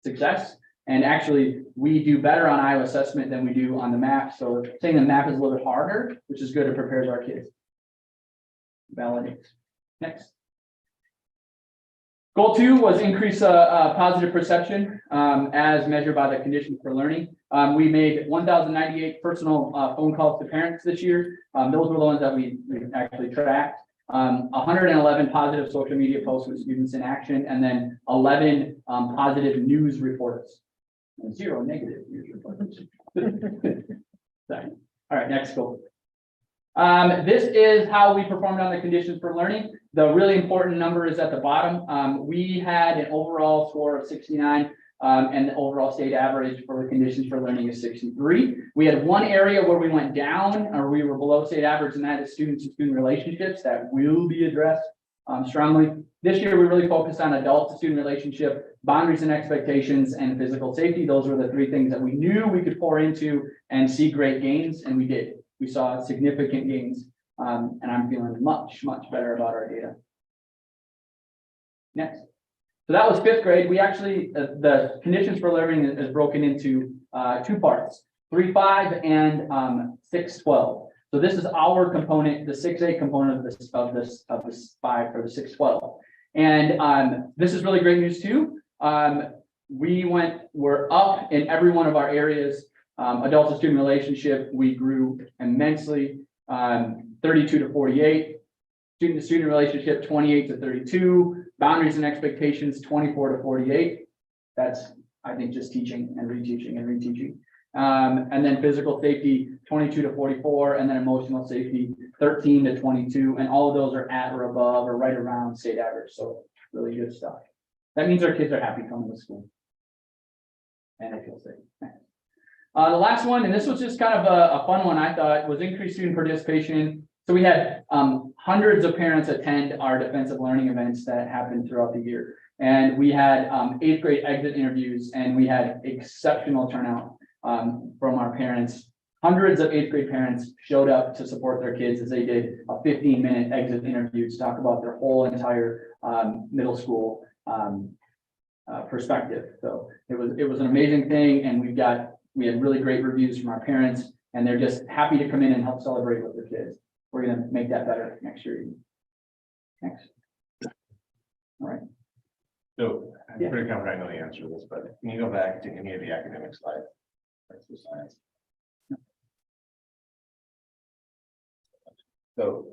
success? And actually, we do better on Iowa assessment than we do on the MAP. So saying the MAP is a little bit harder, which is good, it prepares our kids. Validates. Next. Goal 2 was increase positive perception as measured by the conditions for learning. We made 1,098 personal phone calls to parents this year. Those were the ones that we actually tracked. 111 positive social media posts with students in action, and then 11 positive news reports. and 0 negative. Sorry. All right, next goal. This is how we performed on the conditions for learning. The really important number is at the bottom. We had an overall score of 69, and the overall state average for the conditions for learning is 63. We had one area where we went down, or we were below state average, and that is students and student relationships. That will be addressed strongly. This year, we really focused on adult to student relationship, boundaries and expectations, and physical safety. Those were the 3 things that we knew we could pour into and see great gains, and we did. We saw significant gains, and I'm feeling much, much better about our data. Next. So that was 5th grade. We actually, the conditions for learning is broken into 2 parts, 3-5 and 6-12. So this is our component, the 6A component of this 5 for the 6-12. And this is really great news too. We're up in every one of our areas. Adult to student relationship, we grew immensely, 32 to 48. Student to student relationship, 28 to 32. Boundaries and expectations, 24 to 48. That's, I think, just teaching and reteaching and reteaching. And then physical safety, 22 to 44, and then emotional safety, 13 to 22. And all of those are at or above or right around state average. So really good stuff. That means our kids are happy coming to school. And they feel safe. The last one, and this was just kind of a fun one, I thought, was increased student participation. So we had hundreds of parents attend our defensive learning events that happened throughout the year. And we had 8th grade exit interviews, and we had exceptional turnout from our parents. Hundreds of 8th grade parents showed up to support their kids as they did a 15-minute exit interview to talk about their whole entire middle school perspective. So it was an amazing thing, and we had really great reviews from our parents, and they're just happy to come in and help celebrate with their kids. We're going to make that better next year. Next. All right. So I'm Yeah. pretty confident I know the answer to this, but can you go back to any of the academic slides? That's the science. So,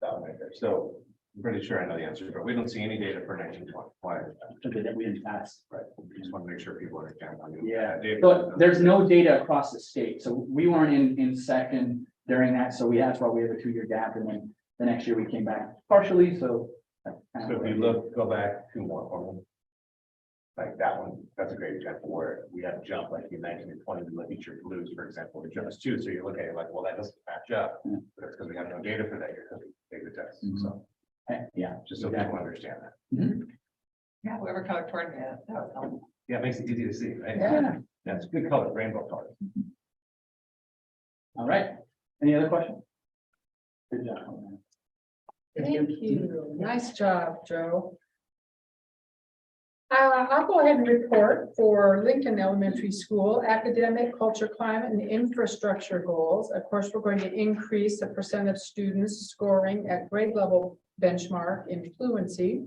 that one right there. So I'm pretty sure I know the answer, but we don't see any data for 1920. Why? That we didn't pass. Right. We just want to make sure people understand. how new Yeah. that data So is. there's no data across the state. So we weren't in second during that. So that's why we have a 2-year gap. And then the next year we came back partially. So. that's kind of So if you go back 2 more for me. Like that one, that's a great example where we had a jump, like in 19 and 20, we look at your blues, for example, the jumps 2. So you look at it like, well, that doesn't match up. Yeah. But it's because we have no data for that year because we take the test. Mhm. So Yeah. just so Exactly. people understand that. Yeah, whoever color coordinated it, that was helpful. Yeah, it makes it easy to see, right? Yeah. That's good color, rainbow color. All right. Any other questions? Good job. Thank you. Nice job, Joe. I'll go ahead and report for Lincoln Elementary School, academic, culture, climate, and infrastructure goals. Of course, we're going to increase the percent of students scoring at grade level benchmark in fluency.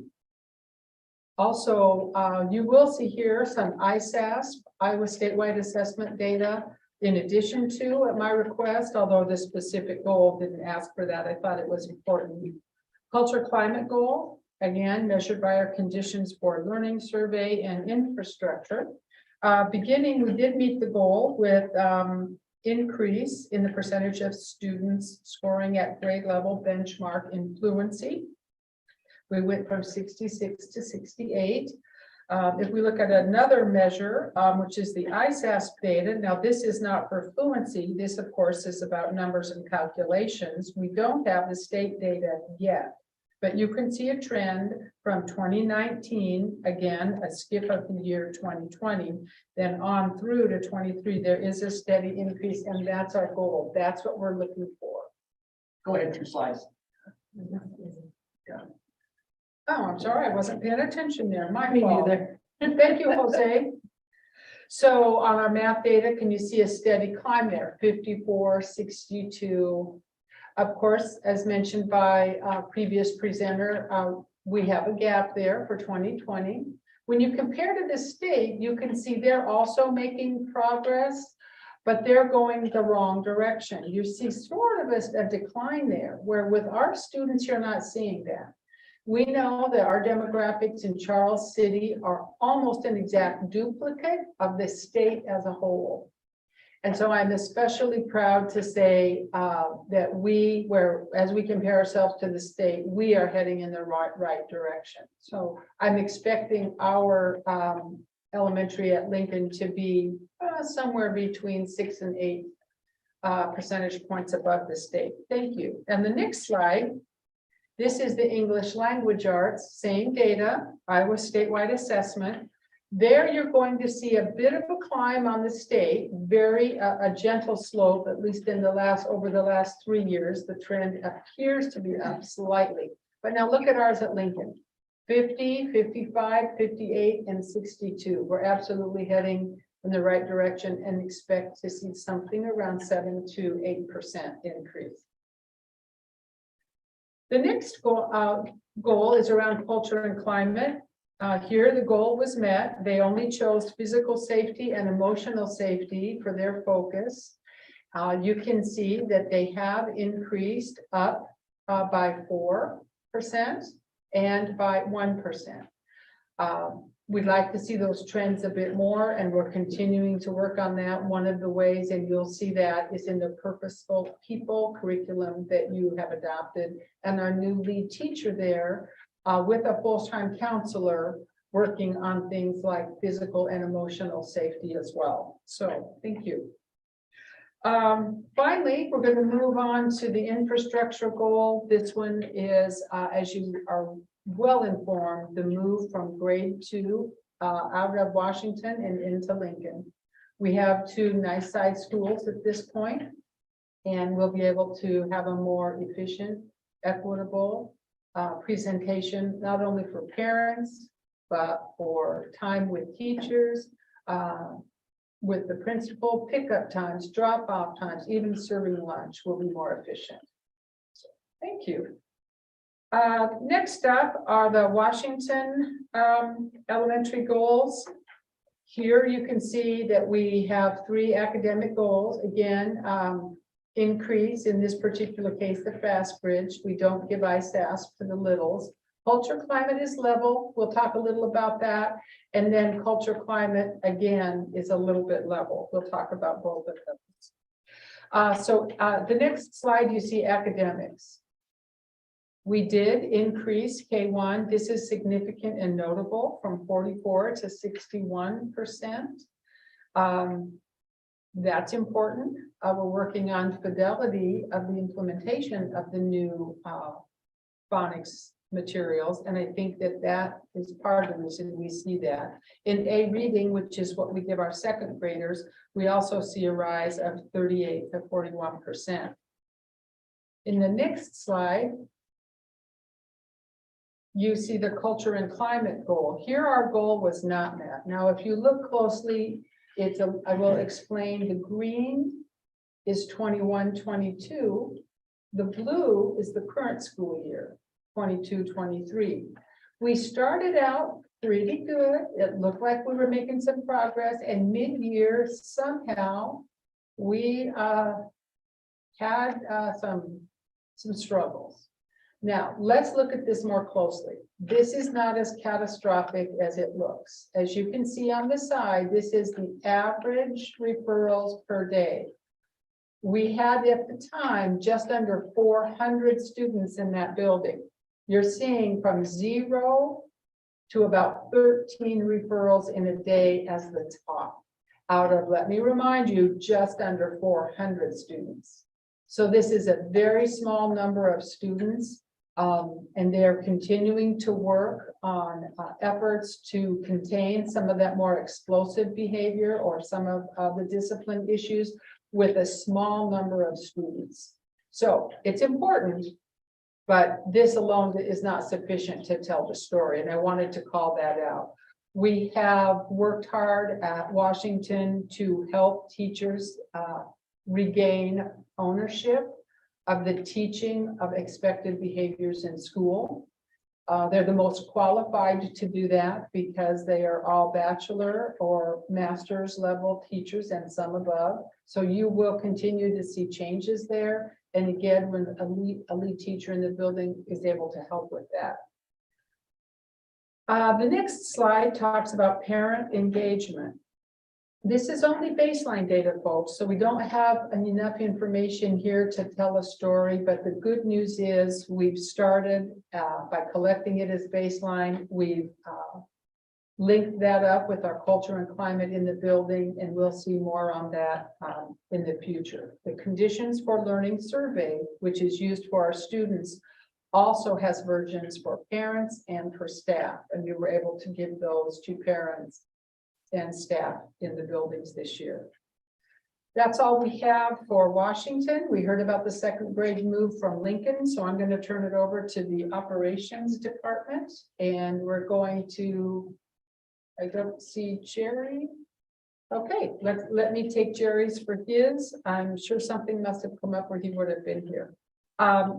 Also, you will see here some ISASS, Iowa statewide assessment data, in addition to at my request, although the specific goal didn't ask for that. I thought it was important. Culture climate goal, again, measured by our conditions for learning survey and infrastructure. Beginning, we did meet the goal with increase in the percentage of students scoring at grade level benchmark in fluency. We went from 66 to 68. If we look at another measure, which is the ISASS data, now this is not for fluency. This, of course, is about numbers and calculations. We don't have the state data yet, but you can see a trend from 2019, again, a skip of the year 2020, then on through to 23. There is a steady increase, and that's our goal. That's what we're looking for. Go ahead, 2 slides. Oh, I'm sorry, I wasn't paying attention there. My fault. Thank you, Jose. So on our math data, can you see a steady climb there? 54, 62. Of course, as mentioned by previous presenter, we have a gap there for 2020. When you compare to the state, you can see they're also making progress, but they're going the wrong direction. You see sort of a decline there, where with our students, you're not seeing that. We know that our demographics in Charles City are almost an exact duplicate of the state as a whole. And so I'm especially proud to say that as we compare ourselves to the state, we are heading in the right direction. So I'm expecting our elementary at Lincoln to be somewhere between 6 and 8 percentage points above the state. Thank you. And the next slide, this is the English language arts, same data, Iowa statewide assessment. There you're going to see a bit of a climb on the state, a gentle slope, at least over the last 3 years. The trend appears to be up slightly. But now look at ours at Lincoln. 50, 55, 58, and 62. We're absolutely heading in the right direction and expect to see something around 7 to 8% increase. The next goal is around culture and climate. Here, the goal was met. They only chose physical safety and emotional safety for their focus. You can see that they have increased up by 4% and by 1%. We'd like to see those trends a bit more, and we're continuing to work on that. One of the ways, and you'll see that, is in the purposeful people curriculum that you have adopted, and our new lead teacher there with a full-time counselor working on things like physical and emotional safety as well. So thank you. Finally, we're going to move on to the infrastructure goal. This one is, as you are well informed, the move from grade 2 out of Washington and into Lincoln. We have 2 nice size schools at this point, and we'll be able to have a more efficient, equitable presentation, not only for parents, but for time with teachers, with the principal, pickup times, drop-off times, even serving lunch will be more efficient. So, thank you. Next up are the Washington elementary goals. Here you can see that we have 3 academic goals. Again, increase, in this particular case, the Fast Bridge. We don't give ISASP to the littles. Culture climate is level. We'll talk a little about that. And then culture climate, again, is a little bit level. We'll talk about both of those. The next slide, you see academics. We did increase K1. This is significant and notable, from 44 to 61%. That's important. We're working on fidelity of the implementation of the new phonics materials, and I think that is part of the reason we see that. In A reading, which is what we give our second graders, we also see a rise of 38 to 41%. In the next slide, you see the culture and climate goal. Here our goal was not met. Now, if you look closely, I will explain. The green is 21-22. The blue is the current school year, 22-23. We started out pretty good. It looked like we were making some progress, and mid-year somehow we had some struggles. Now, let's look at this more closely. This is not as catastrophic as it looks. As you can see on the side, this is the average referrals per day. We had at the time just under 400 students in that building. You're seeing from 0 to about 13 referrals in a day as the top out of, let me remind you, just under 400 students. So this is a very small number of students. And they're continuing to work on efforts to contain some of that more explosive behavior or some of the discipline issues with a small number of students. So it's important, but this alone is not sufficient to tell the story. And I wanted to call that out. We have worked hard at Washington to help teachers regain ownership of the teaching of expected behaviors in school. They're the most qualified to do that because they are all bachelor or master's level teachers and some above. So you will continue to see changes there. And again, when a lead teacher in the building is able to help with that. The next slide talks about parent engagement. This is only baseline data, folks, so we don't have enough information here to tell a story, but the good news is we've started by collecting it as baseline. We've linked that up with our culture and climate in the building, and we'll see more on that in the future. The Conditions for Learning survey, which is used for our students, also has versions for parents and for staff, and we were able to give those to parents and staff in the buildings this year. That's all we have for Washington. We heard about the second grade move from Lincoln, so I'm going to turn it over to the operations department, and we're going to, I don't see Jerry. Okay, let me take Jerry's for his. I'm sure something must have come up where he would have been here.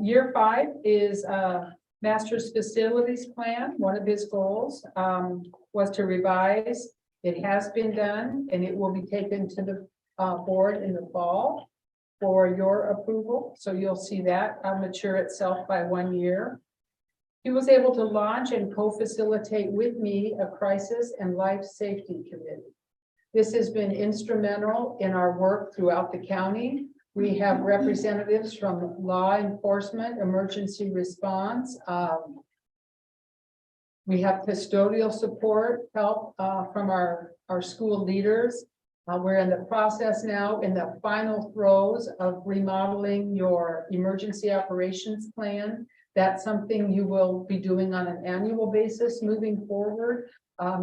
Year 5 is master's facilities plan. One of his goals was to revise. It has been done, and it will be taken to the board in the fall for your approval. So you'll see that mature itself by 1 year. He was able to launch and co-facilitate with me a crisis and life safety committee. This has been instrumental in our work throughout the county. We have representatives from law enforcement, emergency response. We have custodial support, help from our school leaders. We're in the process now in the final throes of remodeling your emergency operations plan. That's something you will be doing on an annual basis moving forward.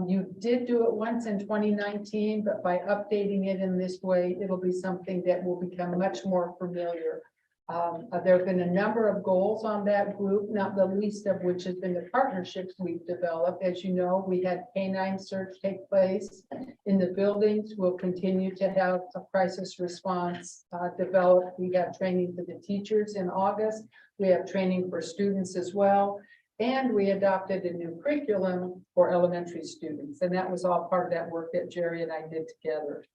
You did do it once in 2019, but by updating it in this way, it'll be something that will become much more familiar. There have been a number of goals on that group, not the least of which has been the partnerships we've developed. As you know, we had canine search take place in the buildings. We'll continue to have a crisis response developed. We have training for the teachers in August. We have training for students as well. And we adopted a new curriculum for elementary students. And that was all part of that work that Jerry and I did together.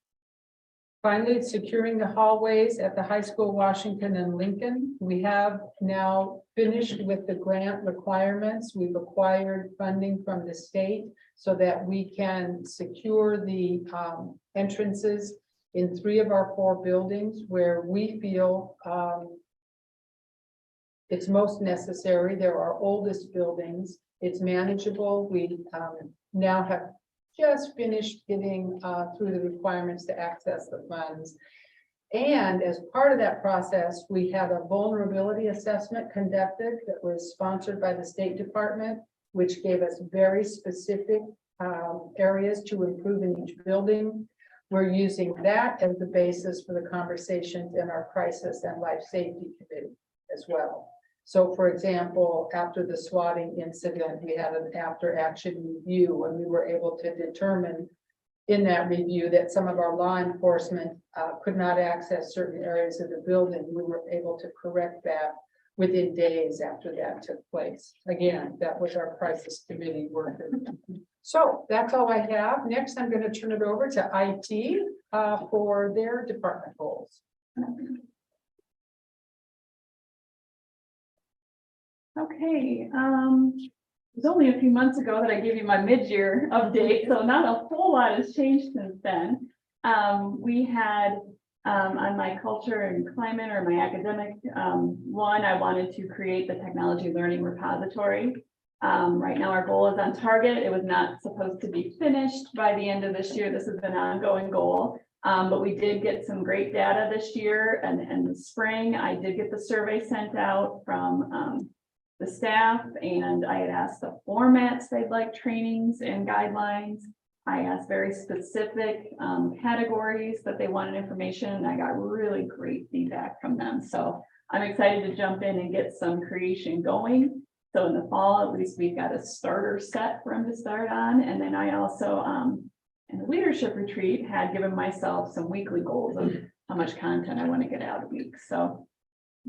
Finally, securing the hallways at the high school, Washington and Lincoln. We have now finished with the grant requirements. We've acquired funding from the state so that we can secure the entrances in 3 of our 4 buildings where we feel it's most necessary. They're our oldest buildings. It's manageable. We now have just finished getting through the requirements to access the funds. And as part of that process, we had a vulnerability assessment conducted that was sponsored by the State Department, which gave us very specific areas to improve in each building. We're using that as the basis for the conversations in our crisis and life safety committee as well. So for example, after the swatting incident, we had an after action review and we were able to determine in that review that some of our law enforcement could not access certain areas of the building. We were able to correct that within days after that took place. Again, that was our crisis committee work. So that's all I have. Next, I'm going to turn it over to IT for their department goals. Okay, it was only a few months ago that I gave you my mid-year update, so not a whole lot has changed since then. We had on my culture and climate or my academic one, I wanted to create the technology learning repository. Right now our goal is on target. It was not supposed to be finished by the end of this year. This is an ongoing goal. But we did get some great data this year and in the spring. I did get the survey sent out from the staff, and I had asked the formats they'd like trainings and guidelines. I asked very specific categories that they wanted information, and I got really great feedback from them. So I'm excited to jump in and get some creation going. So in the fall, at least we've got a starter set for them to start on. And then I also, in the leadership retreat, had given myself some weekly goals of how much content I want to get out a week. So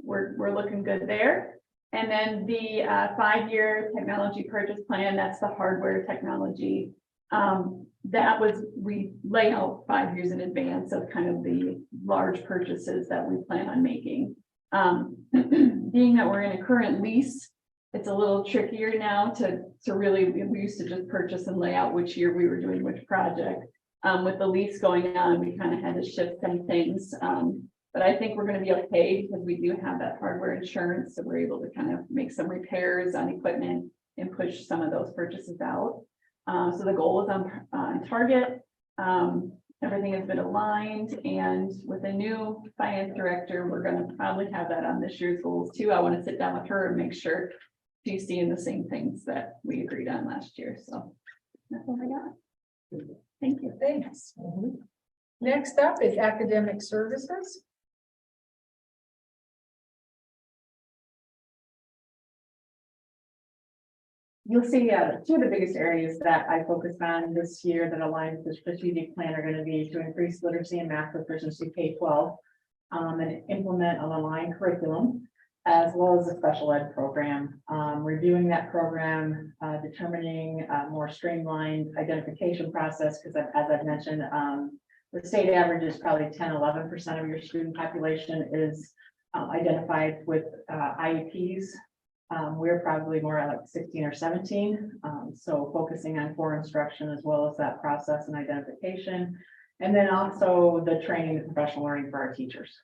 we're looking good there. And then the 5-year technology purchase plan, that's the hardware technology. That was, we lay out 5 years in advance of kind of the large purchases that we plan on making. Being that we're in a current lease it's a little trickier now to really, we used to just purchase and lay out which year we were doing which project. With the lease going on, we kind of had to shift some things. But I think we're gonna be okay because we do have that hardware insurance, so we're able to kind of make some repairs on equipment and push some of those purchases out. So the goal is on target. Everything has been aligned, and with a new finance director, we're gonna probably have that on this year's goals too. I want to sit down with her and make sure she's seeing the same things that we agreed on last year, so that's all I got. Thank you. Thanks. Next up is academic services. You'll see, two of the biggest areas that I focused on this year that align with the strategic plan are going to be to increase literacy and math proficiency K-12, and implement an aligned curriculum, as well as a special ed program. Reviewing that program, determining a more streamlined identification process, because as I've mentioned, the state average is probably 10-11% of your student population is identified with IEPs. We're probably more like 16 or 17. So focusing on core instruction as well as that process and identification. And then also the training and professional learning for our teachers.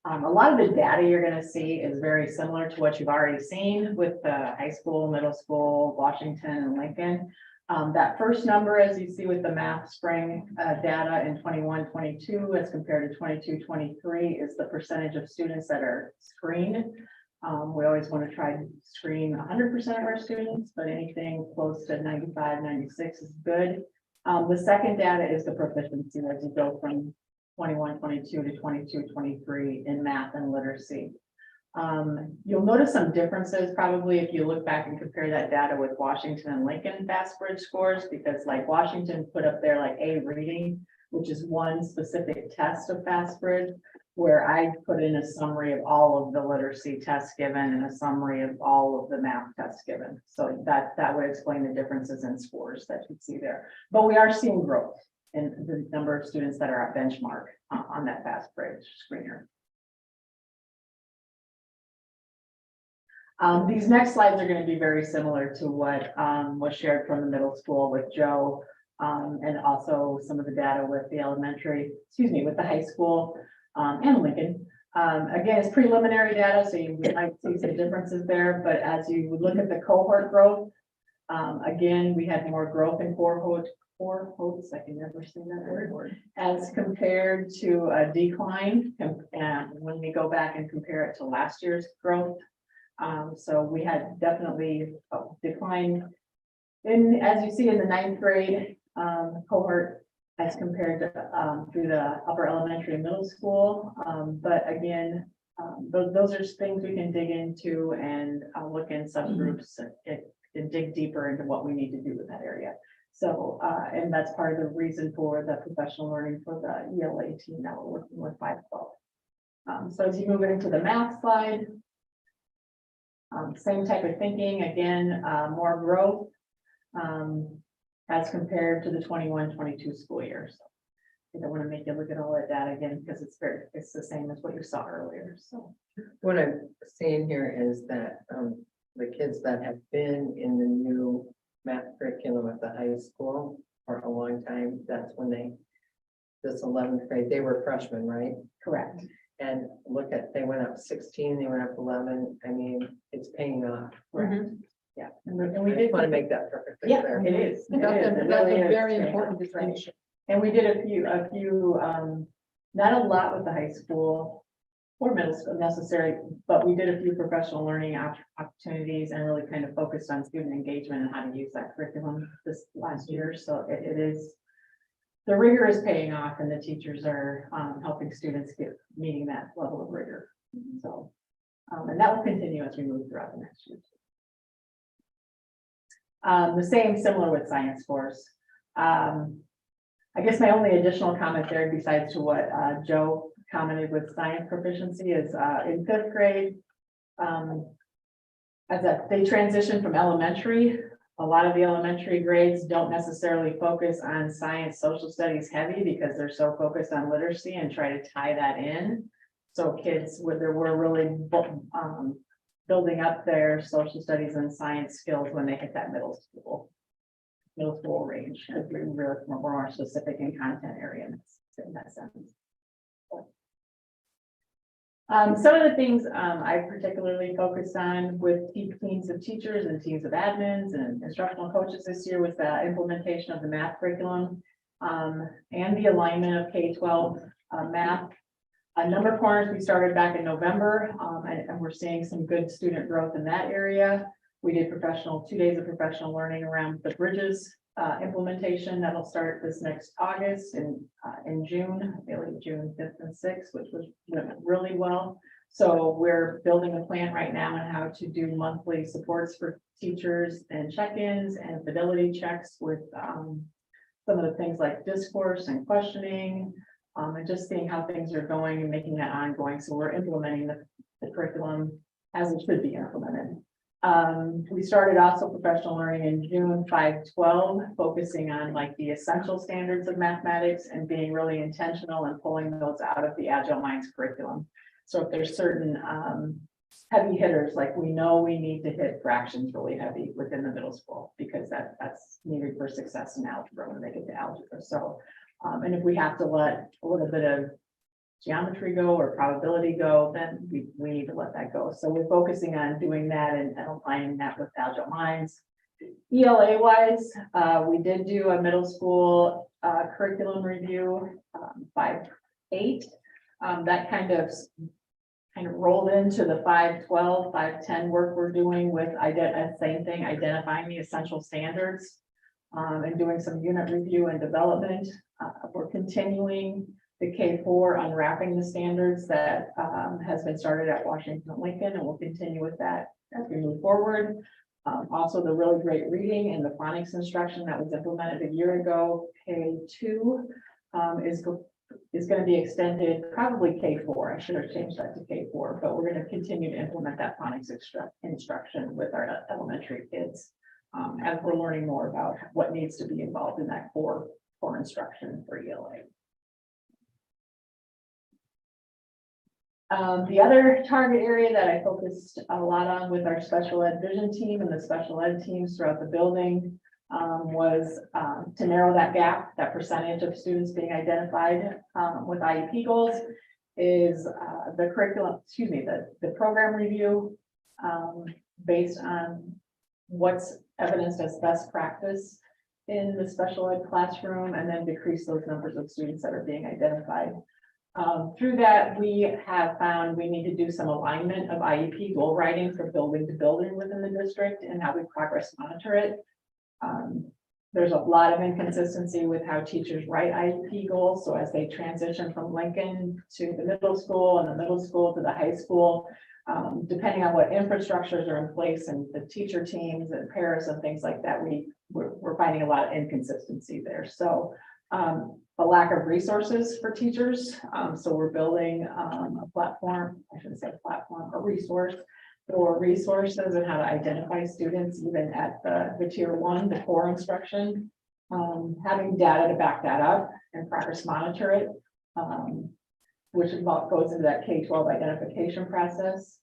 A lot of the data you're going to see is very similar to what you've already seen with the high school, middle school, Washington and Lincoln. That first number, as you see with the math spring data in 21-22 as compared to 22-23 is the percentage of students that are screened. We always want to try to screen 100% of our students, but anything close to 95-96 is good. The second data is the proficiency as you go from 21-22 to 22-23 in math and literacy. You'll notice some differences probably if you look back and compare that data with Washington and Lincoln FastBridge scores, because like Washington put up there like A reading, which is one specific test of FastBridge, where I put in a summary of all of the literacy tests given and a summary of all of the math tests given. So that would explain the differences in scores that you see there. But we are seeing growth in the number of students that are at benchmark on that FastBridge screener. These next slides are going to be very similar to what was shared from the middle school with Joe, and also some of the data with the elementary, with the high school and Lincoln. Again, it's preliminary data, so you might see some differences there, but as you look at the cohort growth, again, we had more growth in cohorts, I can never say that word, as compared to a decline, and when we go back and compare it to last year's growth. So we had definitely a decline in, as you see in the 9th grade cohort as compared to through the upper elementary and middle school. But again, those are things we can dig into and look in subgroups and dig deeper into what we need to do with that area. So, and that's part of the reason for the professional learning for the ELA team that we're working with 512. So as you move into the math slide, same type of thinking, again, more growth as compared to the 21-22 school year. So I don't want to make you look at all that data again because it's the same as what you saw earlier. So What I'm seeing here is that the kids that have been in the new math curriculum at the high school for a long time, that's when this 11th grade, they were freshmen, right? correct. And look at, they went up 16, they went up 11. I mean, it's paying off. Yeah. And we just want to make that perfectly Yeah, clear. it is. That's a really is. very important distinction. And we did a few, not a lot with the high school or middle school necessarily, but we did a few professional learning opportunities and really kind of focused on student engagement and how to use that curriculum this last year. So it is, the rigor is paying off and the teachers are helping students meeting that level of rigor. So, and that will continue as we move throughout the next year. The same, similar with science scores. I guess my only additional comment there, besides to what Joe commented with science proficiency, is in 5th grade, as they transition from elementary, a lot of the elementary grades don't necessarily focus on science, social studies heavy because they're so focused on literacy and try to tie that in. So kids, there were really building up their social studies and science skills when they hit that middle school range, because we're more specific in content area in that sense. Some of the things I particularly focused on with teams of teachers and teams of admins and instructional coaches this year was the implementation of the math curriculum and the alignment of K-12 math. A number of corners we started back in November, and we're seeing some good student growth in that area. We did 2 days of professional learning around the Bridges implementation that'll start this next August and in June, I believe June 5th and 6th, which went really well. So we're building a plan right now on how to do monthly supports for teachers and check-ins and fidelity checks with some of the things like discourse and questioning, and just seeing how things are going and making that ongoing. So we're implementing the curriculum as it should be implemented. We started also professional learning in June 5/12, focusing on like the essential standards of mathematics and being really intentional and pulling those out of the Agile Minds curriculum. So if there's certain heavy hitters, like we know we need to hit fractions really heavy within the middle school because that's needed for success in algebra when they get to algebra. So, and if we have to let a little bit of geometry go or probability go, then we need to let that go. So we're focusing on doing that and aligning that with Agile Minds. ELA wise, we did do a middle school curriculum review, 5/8. That kind of rolled into the 5/12, 5/10 work we're doing with same thing, identifying the essential standards and doing some unit review and development. We're continuing the K4 unwrapping the standards that has been started at Washington Lincoln, and we'll continue with that as we move forward. Also, the really great reading and the phonics instruction that was implemented a year ago, K2, is going to be extended, probably K4. I should have changed that to K4, but we're going to continue to implement that phonics instruction with our elementary kids as we're learning more about what needs to be involved in that core instruction for ELA. The other target area that I focused a lot on with our special ed vision team and the special ed teams throughout the building was to narrow that gap, that percentage of students being identified with IEP goals is the curriculum, the program review based on what's evidenced as best practice in the special ed classroom, and then decrease those numbers of students that are being identified. Through that, we have found we need to do some alignment of IEP goal writing from building to building within the district and how we progress monitor it. There's a lot of inconsistency with how teachers write IEP goals. So as they transition from Lincoln to the middle school and the middle school to the high school, depending on what infrastructures are in place and the teacher teams and pairs and things like that, we're finding a lot of inconsistency there. So a lack of resources for teachers. So we're building a platform, I shouldn't say platform, a resource for resources and how to identify students, even at the tier 1, the core instruction, having data to back that up and progress monitor it, which goes into that K-12 identification process.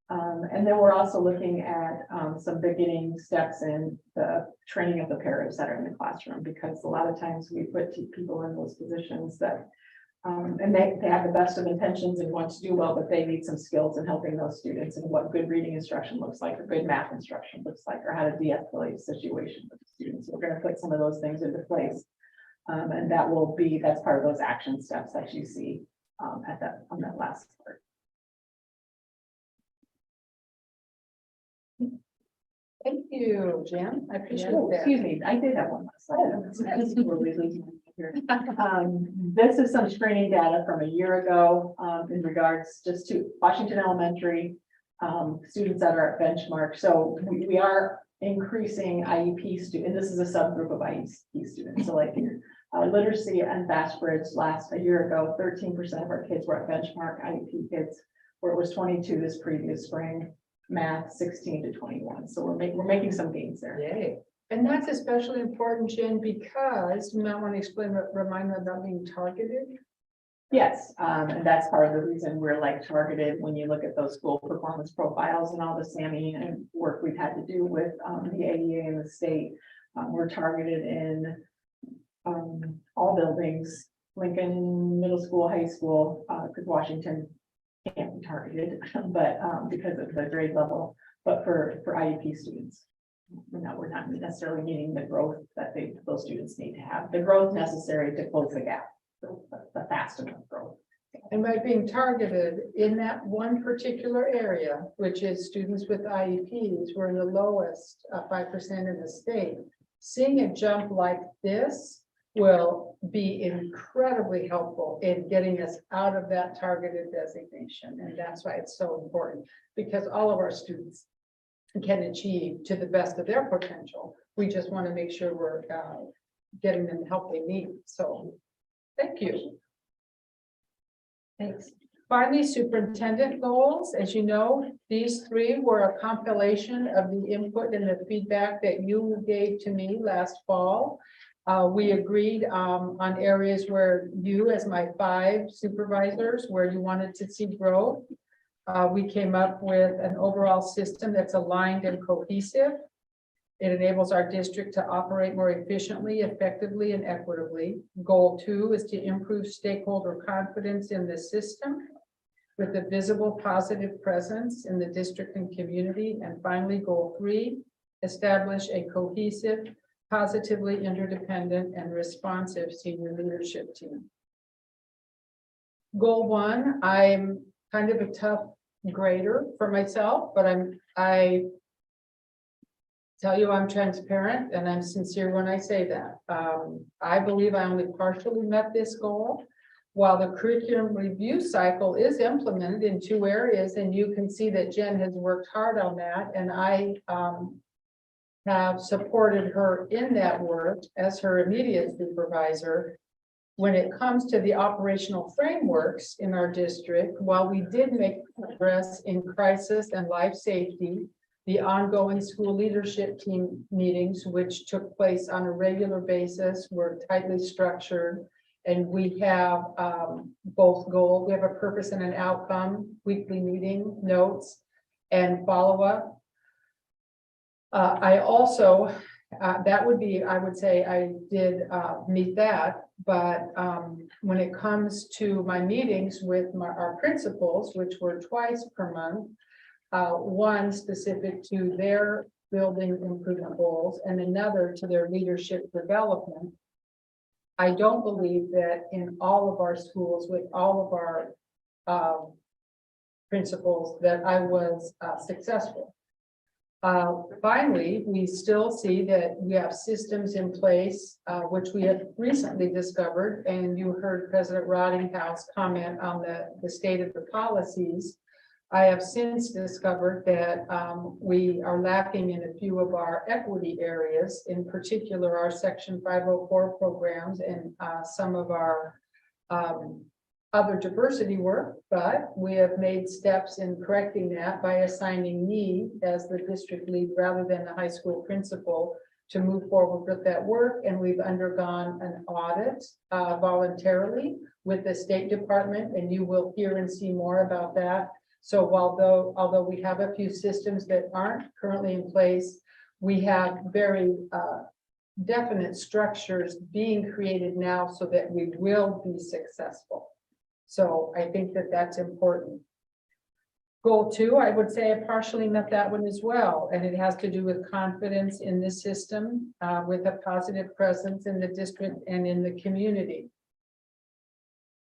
And then we're also looking at some beginning steps in the training of the parents that are in the classroom, because a lot of times we put people in those positions that, and they have the best of intentions and want to do well, but they need some skills in helping those students and what good reading instruction looks like, or good math instruction looks like, or how to de-escalate a situation with the students. We're going to put some of those things into place. And that's part of those action steps that you see on that last part. Thank you, Jen. I appreciate Oh, that. excuse me, I did have one last slide. This is some screening data from a year ago in regards just to Washington Elementary students that are at benchmark. So we are increasing IEP students, and this is a subgroup of IEP students. So like literacy and FastBridge a year ago, 13% of our kids were at benchmark IEP kids, where it was 22 this previous spring. Math 16 to 21. So we're making some gains there. Yay. And that's especially important, Jen, because you might want to remind them about being targeted. Yes, and that's part of the reason we're like targeted when you look at those school performance profiles and all the SAMI and work we've had to do with the AEA and the state. We're targeted in all buildings, Lincoln Middle School, high school, because Washington can't be targeted, but because of the grade level, but for IEP students. We're not necessarily meeting the growth that those students need to have, the growth necessary to close the gap, the fast enough growth. And by being targeted in that one particular area, which is students with IEPs, we're in the lowest 5% in the state. Seeing a jump like this will be incredibly helpful in getting us out of that targeted designation. And that's why it's so important, because all of our students can achieve to the best of their potential. We just want to make sure we're getting them the help they need. So thank you. Thanks. Finally, superintendent goals. As you know, these three were a compilation of the input and the feedback that you gave to me last fall. We agreed on areas where you, as my 5 supervisors, where you wanted to see growth. We came up with an overall system that's aligned and cohesive. It enables our district to operate more efficiently, effectively, and equitably. Goal 2 is to improve stakeholder confidence in the system with a visible positive presence in the district and community. And finally, goal 3, establish a cohesive, positively interdependent, and responsive senior leadership team. Goal 1, I'm kind of a tough grader for myself, but I tell you I'm transparent and I'm sincere when I say that. I believe I only partially met this goal. While the curriculum review cycle is implemented in 2 areas, and you can see that Jen has worked hard on that, and I have supported her in that work as her immediate supervisor. When it comes to the operational frameworks in our district, while we did make progress in crisis and life safety, the ongoing school leadership team meetings, which took place on a regular basis, were tightly structured. And we have both goals. We have a purpose and an outcome, weekly meeting notes, and follow-up. I also, that would be, I would say I did meet that. But when it comes to my meetings with our principals, which were twice per month, one specific to their building improvement goals and another to their leadership development, I don't believe that in all of our schools with all of our principals that I was successful. Finally, we still see that we have systems in place, which we have recently discovered, and you heard President Rottinghouse comment on the state of the policies. I have since discovered that we are lacking in a few of our equity areas, in particular our Section 504 programs and some of our other diversity work, but we have made steps in correcting that by assigning me as the district lead rather than the high school principal to move forward with that work. And we've undergone an audit voluntarily with the State Department, and you will hear and see more about that. So although we have a few systems that aren't currently in place, we have very definite structures being created now so that we will be successful. So I think that that's important. Goal 2, I would say I partially met that one as well, and it has to do with confidence in the system with a positive presence in the district and in the community.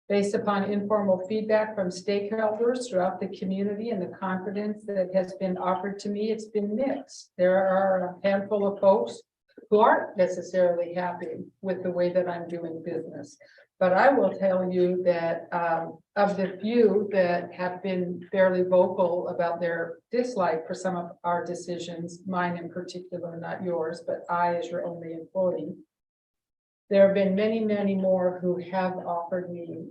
Based upon informal feedback from stakeholders throughout the community and the confidence that has been offered to me, it's been mixed. There are a handful of folks who aren't necessarily happy with the way that I'm doing business. But I will tell you that of the few that have been fairly vocal about their dislike for some of our decisions, mine in particular, not yours, but I as your only employee, there have been many, many more who have offered me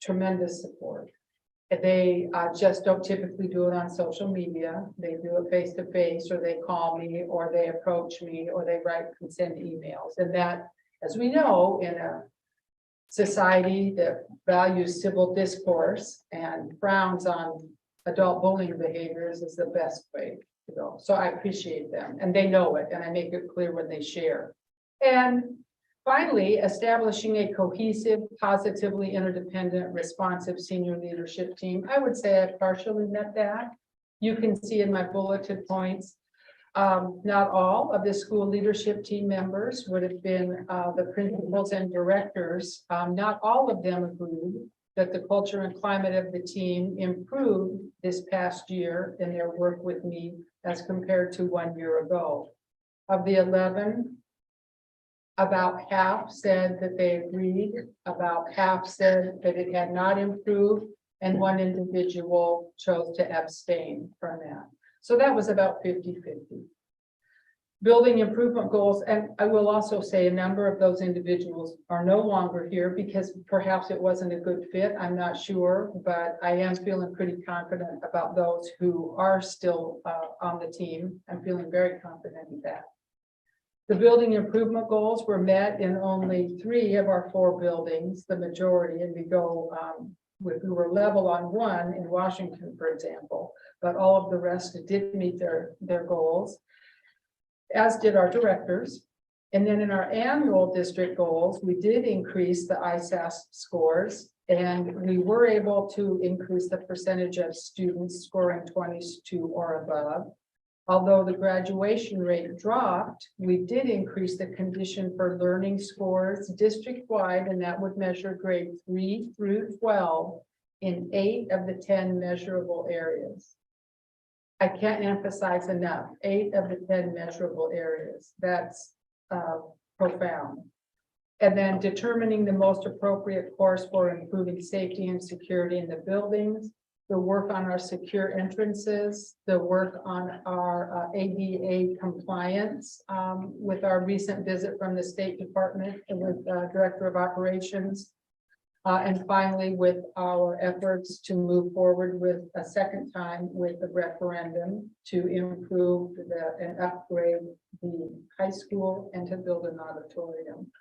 tremendous support. They just don't typically do it on social media. They do it face to face, or they call me, or they approach me, or they write and send emails. And that, as we know, in a society that values civil discourse and frowns on adult bullying behaviors is the best way to go. So I appreciate them, and they know it, and I make it clear when they share. And finally, establishing a cohesive, positively interdependent, responsive senior leadership team. I would say I partially met that. You can see in my bulleted points, not all of the school leadership team members would have been the principals and directors. Not all of them agreed that the culture and climate of the team improved this past year in their work with me as compared to 1 year ago. Of the 11, about half said that they agreed, about half said that it had not improved, and one individual chose to abstain from that. So that was about 50-50. Building improvement goals, and I will also say a number of those individuals are no longer here because perhaps it wasn't a good fit. I'm not sure, but I am feeling pretty confident about those who are still on the team. I'm feeling very confident in that. The building improvement goals were met in only 3 of our 4 buildings, the majority, and we were level on 1 in Washington, for example, but all of the rest did meet their goals, as did our directors. And then in our annual district goals, we did increase the ISASS scores, and we were able to increase the percentage of students scoring 22 or above. Although the graduation rate dropped, we did increase the condition for learning scores district-wide, and that would measure grade 3 through 12 in 8 of the 10 measurable areas. I can't emphasize enough, 8 of the 10 measurable areas. That's profound. And then determining the most appropriate course for improving safety and security in the buildings, the work on our secure entrances, the work on our ADA compliance with our recent visit from the State Department and with Director of Operations. And finally, with our efforts to move forward with a second time with the referendum to improve and upgrade the high school and to build an auditorium.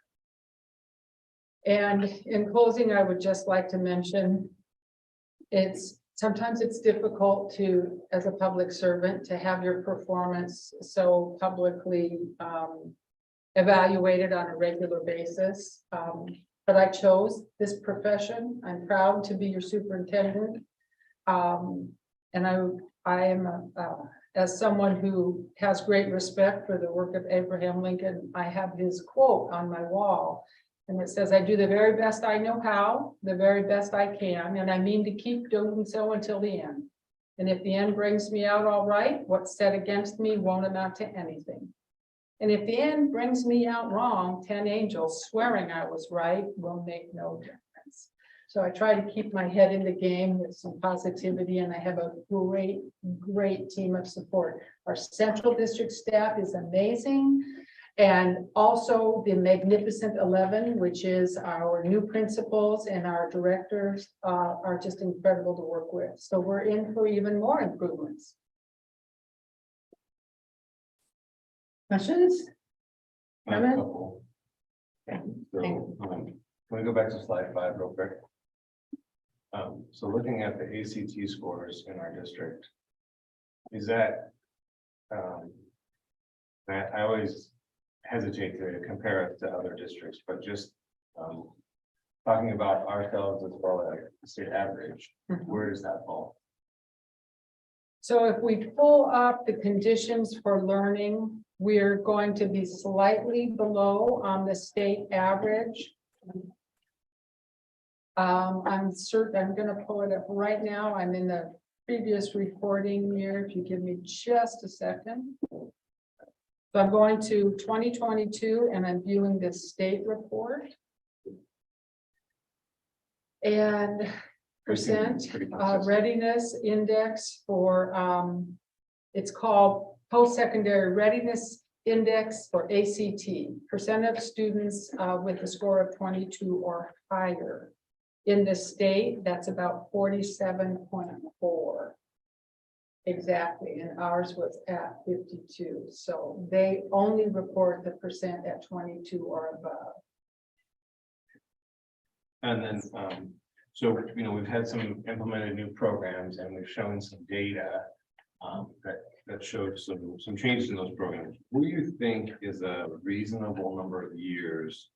And in closing, I would just like to mention, sometimes it's difficult to, as a public servant, to have your performance so publicly evaluated on a regular basis. But I chose this profession. I'm proud to be your superintendent. And I am, as someone who has great respect for the work of Abraham Lincoln, I have his quote on my wall. And it says, I do the very best I know how, the very best I can, and I mean to keep doing so until the end. And if the end brings me out all right, what's said against me won't amount to anything. And if the end brings me out wrong, 10 angels swearing I was right will make no difference. So I try to keep my head in the game with some positivity, and I have a great team of support. Our central district staff is amazing. And also the Magnificent 11, which is our new principals and our directors, are just incredible to work with. So we're in for even more improvements. Questions? I have a Comment? couple. Okay. So, can we go back to slide 5 real quick? So looking at the ACT scores in our district, is that, I always hesitate to compare it to other districts, but just talking about ourselves as well as the state average, where does that fall? So if we pull up the conditions for learning, we're going to be slightly below on the state average. I'm certain, I'm going to pull it up right now. I'm in the previous reporting year. If you give me just a second. So I'm going to 2022 and I'm viewing the state report. And percent readiness index for, it's called post-secondary readiness index for ACT, percent of students with a score of 22 or higher. In the state, that's about 47.4. Exactly, and ours was at 52. So they only report the percent at 22 or above. And then, so, we've had some implemented new programs and we've shown some data that showed some changes in those programs. What do you think is a reasonable number of years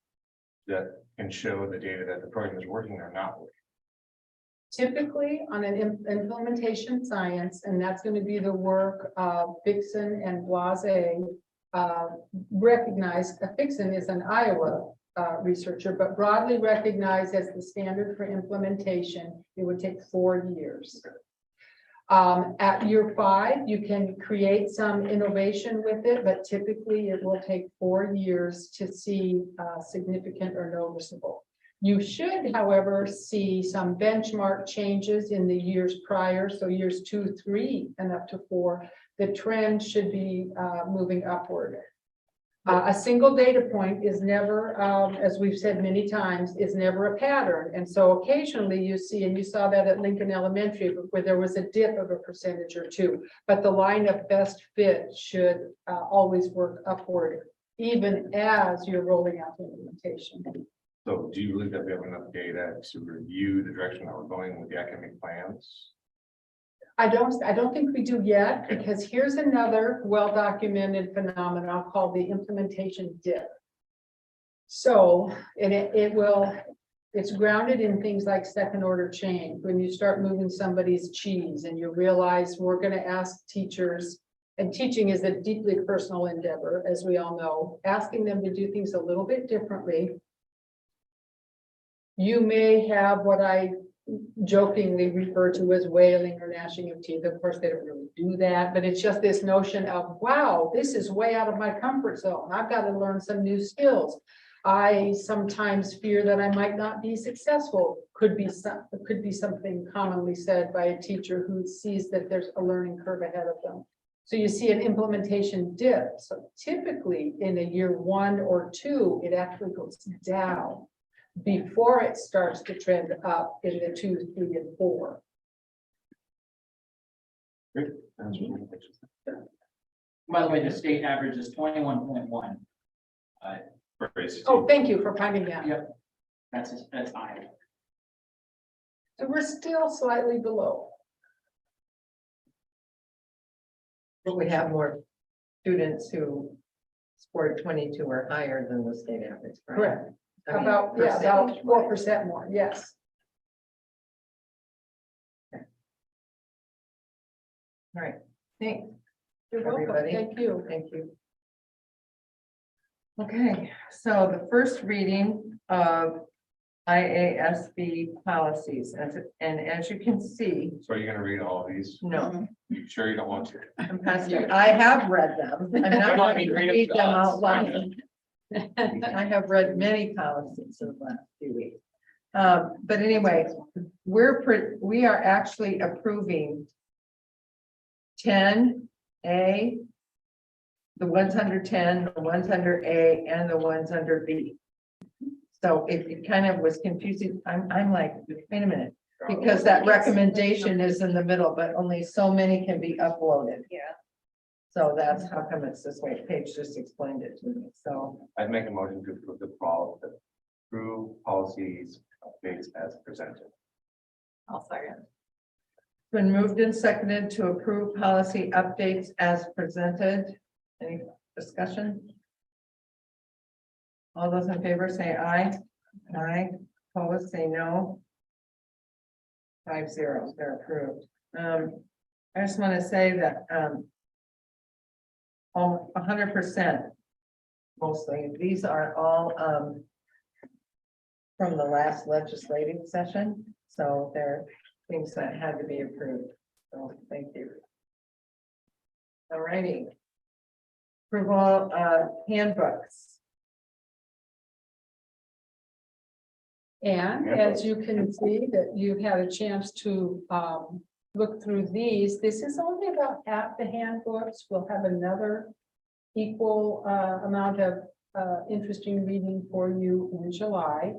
that can show the data that the program is working or not working? Typically on an implementation science, and that's going to be the work of Fixon and Blase, recognized, Fixon is an Iowa researcher, but broadly recognized as the standard for implementation, it would take 4 years. At year 5, you can create some innovation with it, but typically it will take 4 years to see significant or noticeable. You should, however, see some benchmark changes in the years prior, so years 2, 3, and up to 4. The trend should be moving upward. A single data point is never, as we've said many times, is never a pattern. And so occasionally you see, and you saw that at Lincoln Elementary, where there was a dip of a percentage or 2, but the line of best fit should always work upward, even as you're rolling out the implementation. So do you believe that we have enough data to review the direction that we're going with the academic plans? I don't think we do yet, because here's another well-documented phenomenon called the implementation dip. So, and it's grounded in things like second order change. When you start moving somebody's cheese and you realize we're going to ask teachers, and teaching is a deeply personal endeavor, as we all know, asking them to do things a little bit differently. You may have what I jokingly refer to as wailing or gnashing of teeth. Of course, they don't really do that, but it's just this notion of, wow, this is way out of my comfort zone. I've got to learn some new skills. I sometimes fear that I might not be successful. Could be something commonly said by a teacher who sees that there's a learning curve ahead of them. So you see an implementation dip. So typically in a year 1 or 2, it actually goes down before it starts to trend up in the 2, 3, and 4. Great. That's really interesting. By the way, the state average is 21.1. For ACT. Oh, thank you for finding that. Yep. That's high. So we're still slightly below. But we have more students who scored 22 or higher than the state average, right? Correct. I mean, About 4% more, yes. All right, thanks, You're welcome. everybody. Thank you. Thank you. Okay, so the first reading of IASB policies, and as you can see, So are you gonna read all of these? no, You sure you don't want to? I'm past it. I have read them. I'm not going to read them out loud. I have read many policies in the last few weeks. But anyway, we are actually approving 10A, the ones under 10, the ones under A, and the ones under B. So it kind of was confusing. I'm like, wait a minute, because that recommendation is in the middle, but only so many can be uploaded. Yeah. So that's how come it's this way. Paige just explained it to me. So I'd make a motion to approve the policies updates as presented. I'll second. been moved and seconded to approve policy updates as presented. Any discussion? All those in favor say aye. Aye. Opposed, say no. 5-0, they're approved. I just want to say that 100% mostly, these are all from the last legislative session, so they're things that had to be approved. So thank you. All righty. Approval of handbooks. And as you can see that you've had a chance to look through these, this is only about half the handbooks. We'll have another equal amount of interesting reading for you in July.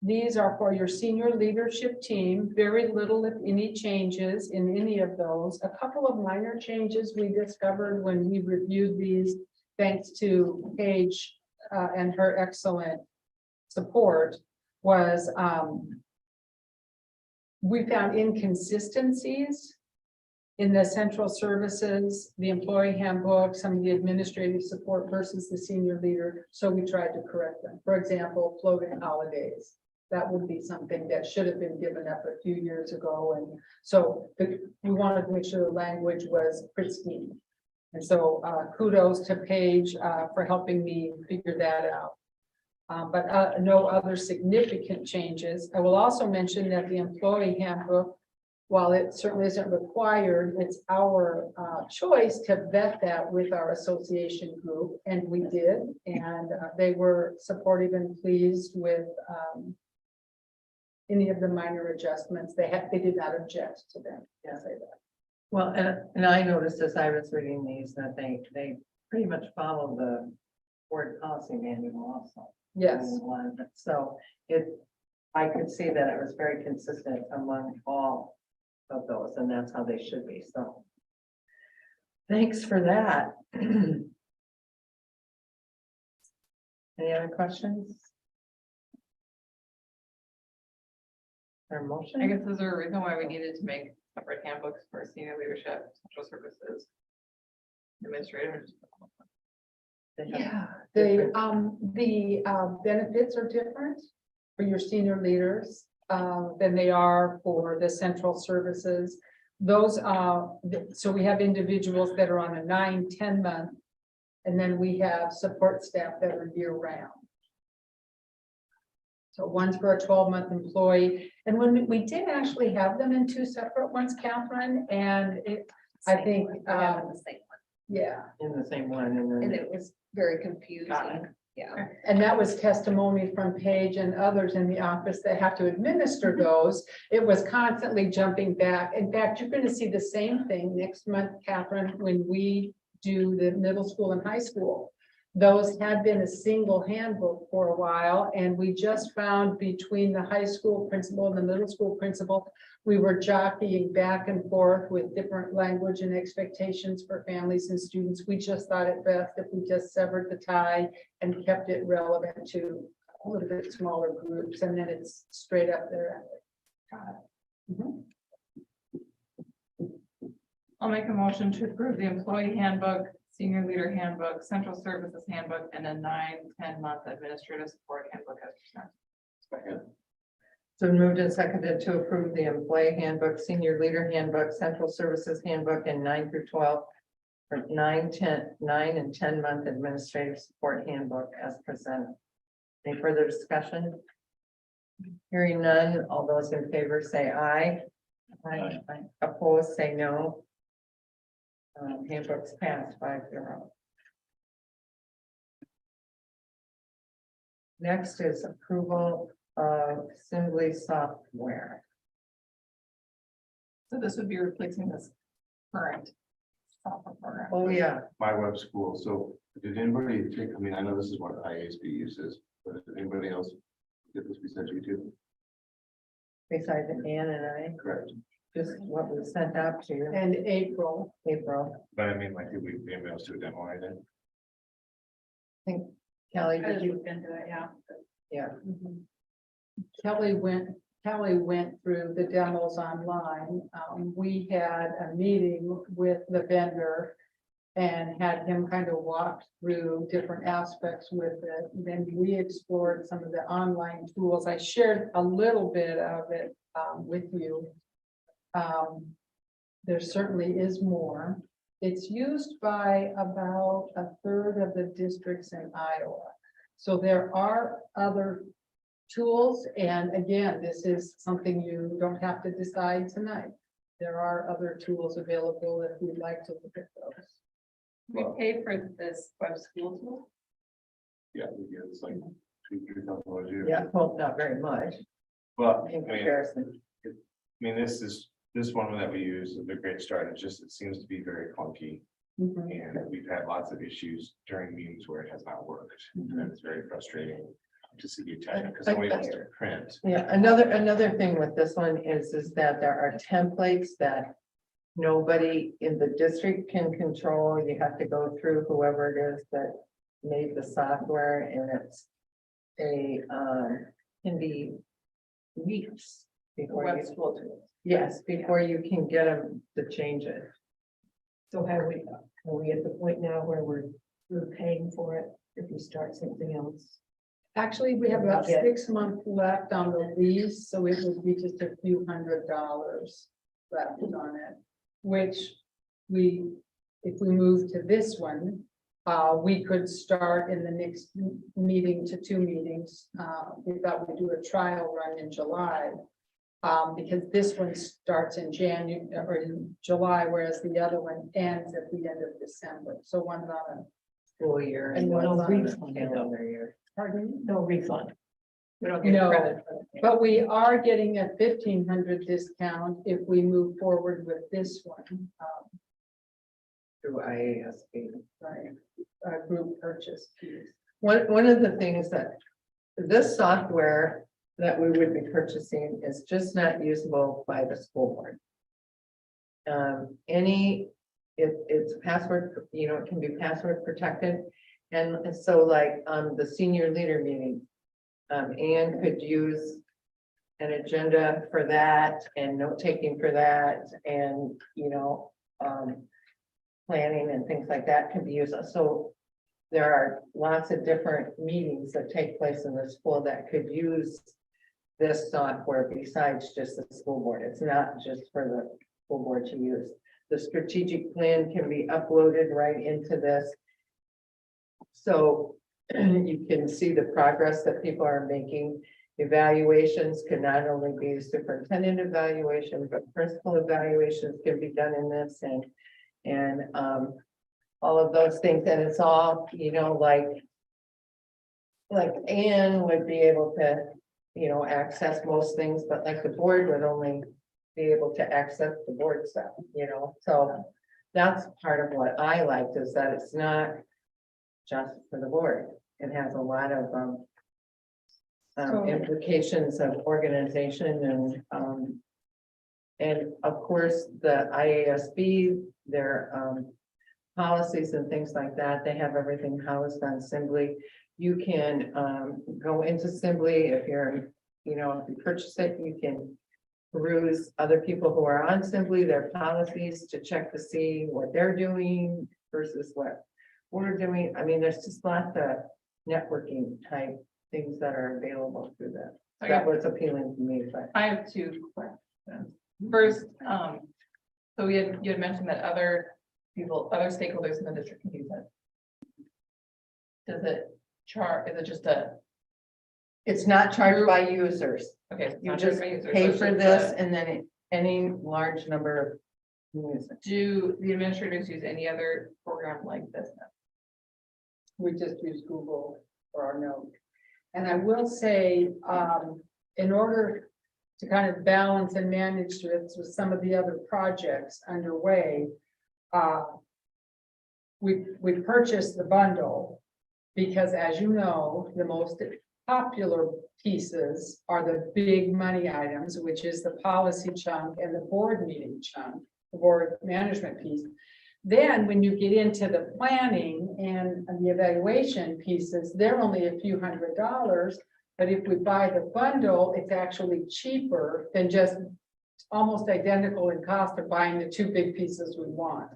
These are for your senior leadership team, very little if any changes in any of those. A couple of minor changes we discovered when we reviewed these, thanks to Paige and her excellent support, was, we found inconsistencies in the central services, the employee handbook, some of the administrative support versus the senior leader. So we tried to correct them. For example, floating holidays. That would be something that should have been given up a few years ago. And so we wanted to make sure the language was pristine. And so kudos to Paige for helping me figure that out. But no other significant changes. I will also mention that the employee handbook, while it certainly isn't required, it's our choice to vet that with our association group, and we did. And they were supportive and pleased with any of the minor adjustments. They did not object to them. I'll say that. Well, and I noticed as I was reading these that they pretty much follow the board policy manual also. Yes. So I could see that it was very consistent among all of those, and that's how they should be, so. Thanks for that. Any other questions? Or motion? I guess is there a reason why we needed to make separate handbooks for senior leadership, central services, administrative? Yeah, the benefits are different for your senior leaders than they are for the central services. Those so we have individuals that are on a 9-10 month, and then we have support staff that are year round. So one's for a 12-month employee, and when we did actually have them in two separate ones, Catherine, and I think Yeah, the same one. yeah. In the same one, and And then, it was very confusing. Yeah. And that was testimony from Paige and others in the office that have to administer those. It was constantly jumping back. In fact, you're going to see the same thing next month, Catherine, when we do the middle school and high school. Those had been a single handbook for a while, and we just found between the high school principal and the middle school principal, we were jockeying back and forth with different language and expectations for families and students. We just thought it best if we just severed the tie and kept it relevant to a little bit smaller groups, and then it's straight up there. Mhm. I'll make a motion to approve the employee handbook, senior leader handbook, central services handbook, and a 9-10 month administrative support handbook as presented. so moved and seconded to approve the employee handbook, senior leader handbook, central services handbook, and 9-12. For 9 and 10 month administrative support handbook as presented. Any further discussion? Hearing none, all those in favor say aye. Aye. Opposed, say no. Handbooks passed 5-0. Next is approval of Assembly software. So this would be replacing this current software program. Oh, yeah, My web school, so did anybody take, I mean, I know this is what IASB uses, but did anybody else get this besides you two? besides Ann and I, Correct. just what was sent out to you, And April, April. But I mean, like, did we, anybody else do a demo or anything? I think Kelly, I did just you? looked into it, yeah. Yeah, Kelly went through the demos online. We had a meeting with the vendor and had him kind of walk through different aspects with it. Then we explored some of the online tools. I shared a little bit of it with you. There certainly is more. It's used by about 1/3 of the districts in Iowa. So there are other tools, and again, this is something you don't have to decide tonight. There are other tools available if you'd like to look at those. We paid for this web school tool. Yeah, we get it's like $2,000-3,000 a year. yeah, well, not very much But I in mean, comparison. this one that we use is a great start. It's just, it seems to be very clunky. Mhm. And we've had lots of issues during meetings where it has not worked. And it's very frustrating to see you type because nobody wants to print. Yeah, another thing with this one is that there are templates that nobody in the district can control. You have to go through whoever it is that made the software, and it's a can be weeks before Web you, school tools. yes, before you can get them to change it. So are we at the point now where we're paying for it if we start something else? Actually, we have about Yeah. 6 months left on the lease, so it would be just a few $100s left on it. Which if we move to this one, we could start in the next meeting to 2 meetings. We thought we'd do a trial run in July. Because this one starts in January or in July, whereas the other one ends at the end of December. So one's on a, School year And and no one's on refund, a calendar year. pardon? No refund. We don't get No. credit for it. But we are getting a 1,500 discount if we move forward with this one. Through IASB. Right, group purchase piece. One of the things that this software that we would be purchasing is just not usable by the school board. It's password, it can be password protected. And so like, the senior leader meeting, Anne could use an agenda for that and note taking for that and, planning and things like that can be used. So there are lots of different meetings that take place in the school that could use this software besides just the school board. It's not just for the school board to use. The strategic plan can be uploaded right into this. So you can see the progress that people are making. Evaluations can not only be superintendent evaluation, but principal evaluations can be done in this and all of those things. And it's all, like Anne would be able to, access most things, but like the board would only be able to access the board stuff, so that's part of what I liked is that it's not just for the board. It has a lot of implications of organization and of course, the IASB, their policies and things like that, they have everything housed on Assembly. You can go into Assembly if you're, if you purchase it, you can peruse other people who are on Assembly, their policies to check to see what they're doing versus what we're doing. I mean, there's just lots of networking type things that are available through that. Okay. That was appealing to me, but I have 2 questions. First, so you had mentioned that other stakeholders in the district can use it. Does it is it just it's not charged by users. okay? it's You not just by users, pay so it's for just this and then any large number of users. Do the administrators use any other program like this? We just use Google for our note. And I will say, in order to kind of balance and manage this with some of the other projects underway, we purchased the bundle because, as you know, the most popular pieces are the big money items, which is the policy chunk and the board meeting chunk, the board management piece. Then when you get into the planning and the evaluation pieces, they're only a few $100s. But if we buy the bundle, it's actually cheaper than just almost identical in cost of buying the 2 big pieces we want.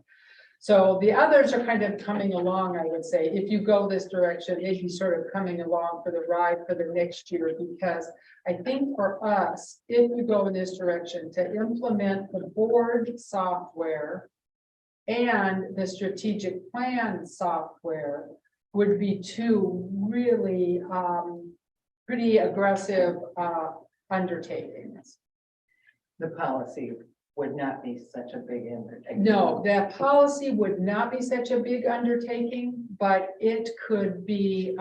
So the others are kind of coming along, I would say. If you go this direction, they'd be sort of coming along for the ride for the next year, because I think for us, if you go in this direction to implement the board software and the strategic plan software would be 2 really pretty aggressive undertakings. The policy would not be such a big undertaking. No, that policy would not be such a big undertaking, but it could be,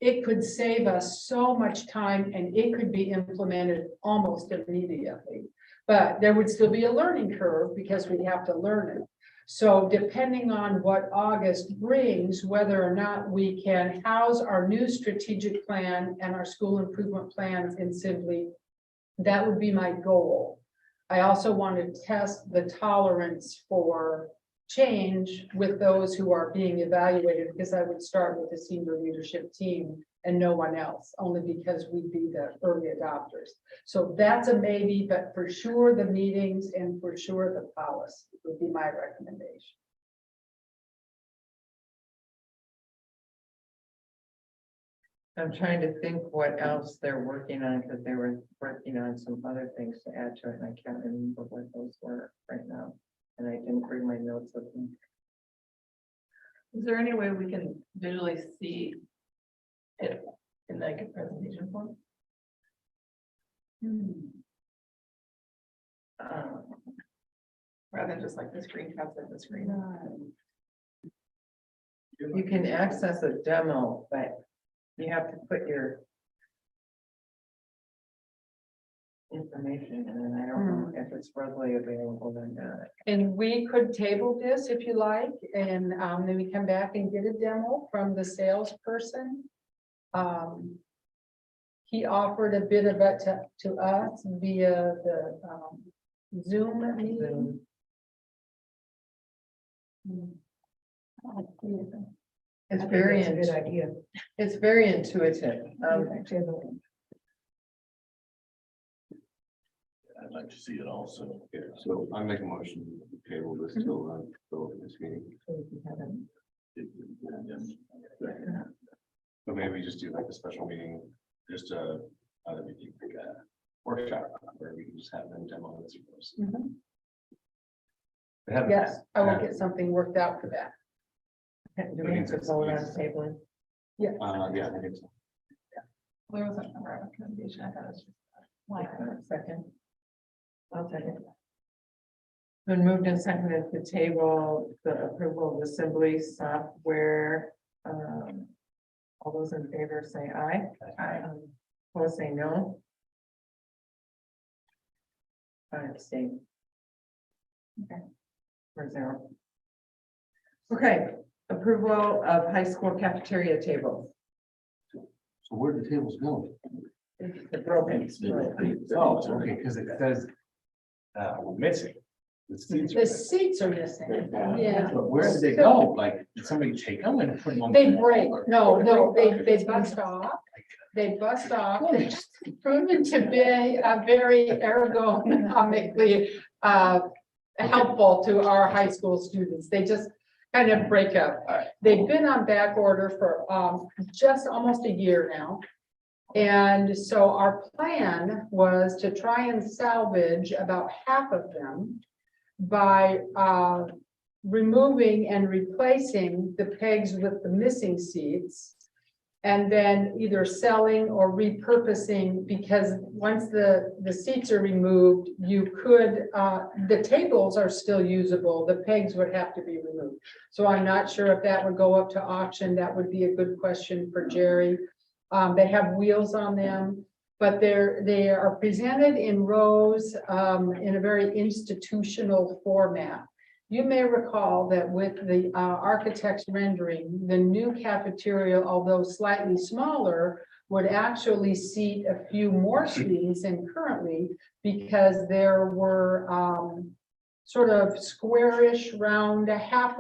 it could save us so much time and it could be implemented almost immediately. But there would still be a learning curve because we have to learn it. So depending on what August brings, whether or not we can house our new strategic plan and our school improvement plans in Assembly, that would be my goal. I also want to test the tolerance for change with those who are being evaluated, because I would start with the senior leadership team and no one else, only because we'd be the early adopters. So that's a maybe, but for sure the meetings and for sure the policy would be my recommendation. I'm trying to think what else they're working on, because they were working on some other things to add to it, and I can't remember what those were right now. And I didn't bring my notes with me. Is there any way we can visually see it in like a presentation form? Rather than just like the screen caps at the screen. You can access a demo, but you have to put your information in, and I don't know if it's readily available or not. And we could table this if you like, and then we come back and get a demo from the salesperson. He offered a bit of it to us via the Zoom meeting. It's I think very, that's a good idea. it's very intuitive. I'd like to see it also. Yeah, so I make a motion to table this till this meeting. But maybe we just do like a special meeting, just either we can pick a workshop where we can just have them demo this. Mhm. They haven't- Yes, I will get something worked out for that. Do we have to vote on tabling? Yeah. Yeah, I think so. There was a recommendation. I thought it was just. Like a second. I'll second. Been moved and seconded to table the approval of assembly software. All those in favor say aye. Aye. Opposed say no. I abstain. Okay. 4-0. Okay, approval of high school cafeteria table. So where do the tables go? The broken. Oh, okay, because it says missing. The seats are The missing. seats are missing. Yeah. But where did they go? Like, did somebody take them and put them on? They the break. wall, or- No, they bust off. They bust off. They've proven to be a very ergonomically helpful to our high school students. They just kind of break up. They've been on back order for just almost a year now. And so our plan was to try and salvage about half of them by removing and replacing the pegs with the missing seats. And then either selling or repurposing, because once the seats are removed, you could, the tables are still usable, the pegs would have to be removed. So I'm not sure if that would go up to auction. That would be a good question for Jerry. They have wheels on them, but they are presented in rows in a very institutional format. You may recall that with the architect's rendering, the new cafeteria, although slightly smaller, would actually seat a few more students than currently, because there were sort of squarish, round, half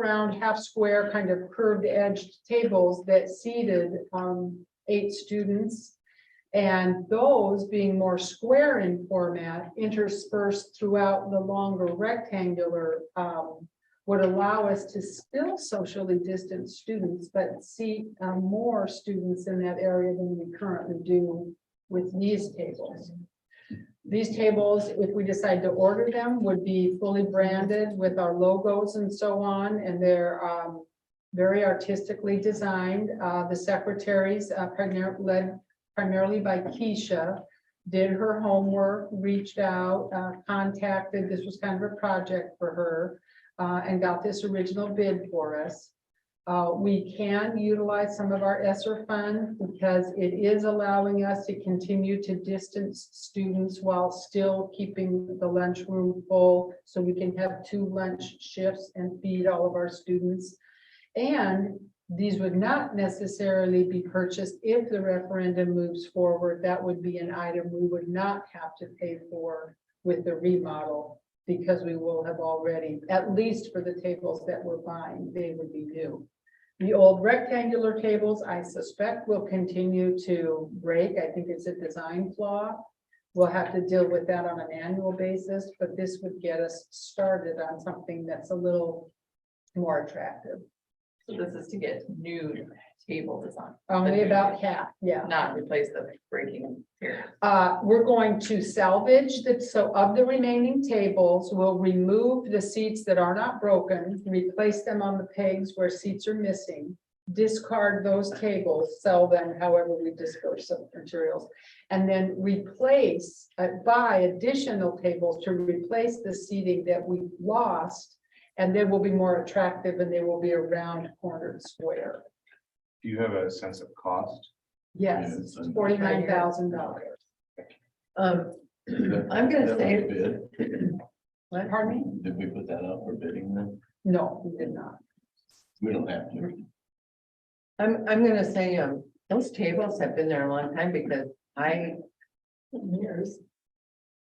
square, kind of curved edged tables that seated 8 students. And those being more square in format, interspersed throughout the longer rectangular, would allow us to still socially distance students, but seat more students in that area than we currently do with these tables. These tables, if we decide to order them, would be fully branded with our logos and so on, and they're very artistically designed. The secretaries, led primarily by Keisha, did her homework, reached out, contacted, this was kind of a project for her, and got this original bid for us. We can utilize some of our ESSER fund because it is allowing us to continue to distance students while still keeping the lunchroom full, so we can have 2 lunch shifts and feed all of our students. And these would not necessarily be purchased if the referendum moves forward. That would be an item we would not have to pay for with the remodel. because we will have already, at least for the tables that we're buying, they would be new. The old rectangular tables, I suspect will continue to break. I think it's a design flaw. We'll have to deal with that on an annual basis, but this would get us started on something that's a little more attractive. So this is to get new table design, Only about half, yeah. not replace the breaking here. We're going to salvage that, so of the remaining tables, we'll remove the seats that are not broken, replace them on the pegs where seats are missing, discard those tables, sell them however we disperse of materials, and then replace, buy additional tables to replace the seating that we've lost, and they will be more attractive and they will be a round cornered square. Do you have a sense of cost? Yes, Yes, and- $49,000. I'm gonna That was say, bid. Pardon me? Did we put that out for bidding then? No, we did not. We don't have to. I'm gonna say, those tables have been there a long time because Years.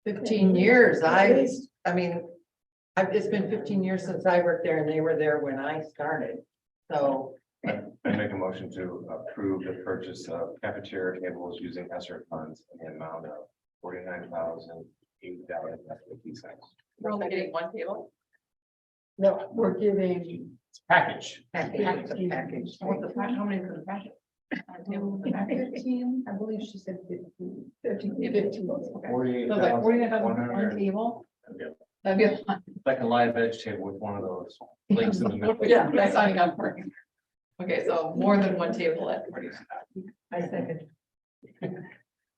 15 years, I mean, it's been 15 years since I worked there and they were there when I started. So, I make a motion to approve the purchase of cafeteria tables using ESSER funds in the amount of $49,080.50. We're only getting one table. No, we're giving. Package. package. How many for the packet? 15, I believe she said 15. 15. $48,100. table? Yep. That'd be a lot. Like a live veg table with one of those links in the middle. Yeah, that's signing up for it. Okay, so more than one table at 40. I second.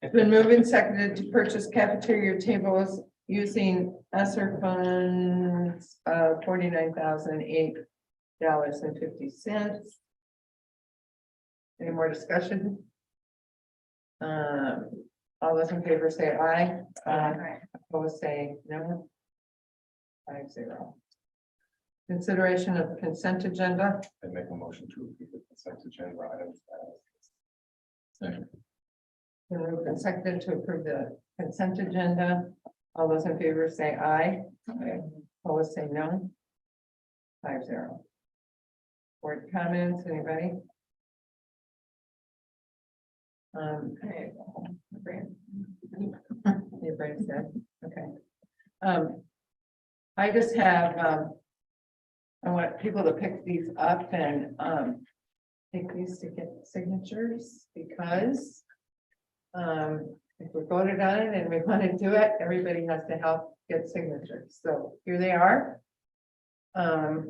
It's been moved and seconded to purchase cafeteria tables using ESSER funds, $49,008.50. Any more discussion? All those in favor say aye. Opposed say no. 5-0. Consideration of consent agenda. I make a motion to approve the consent agenda items. Second. Been moved and seconded to approve the consent agenda. All those in favor say aye. Opposed say no. 5-0. Board comments, anybody? Okay. Your brain's dead, okay. I just have, I want people to pick these up and, take these to get signatures because, if we voted on it and we want to do it, everybody has to help get signatures. So here they are. I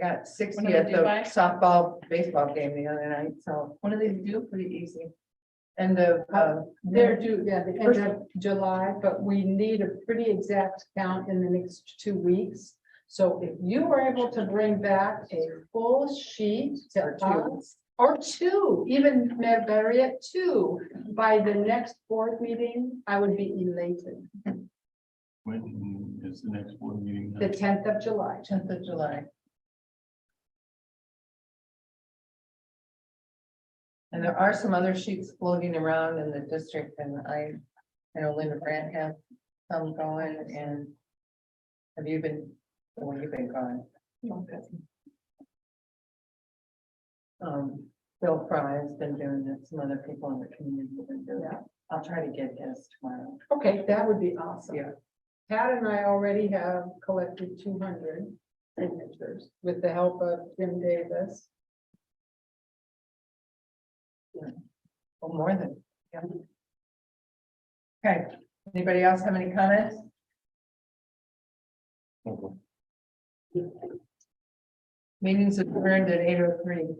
got 60 What do at they the do by? softball, baseball game the other night, so What do they do? pretty easy. And the, They're due, yeah, the end of July, but we need a pretty exact count in the next 2 weeks. So if you were able to bring back a full sheet to us, or two, even better yet, two, by the next board meeting, I would be elated. When is the next board meeting? The 10th of July. 10th of July. And there are some other sheets floating around in the district and I know Linda Brandt has some going and have you been, when you've been gone? Bill Fry's been doing it, some other people in the community have been doing it. I'll try to get his tomorrow. Okay, that would be awesome. Yeah. Pat and I already have collected 200 signatures with the help of Jim Davis. Or more than. Yeah. Okay, anybody else have any comments? Meetings adjourned at 8:03.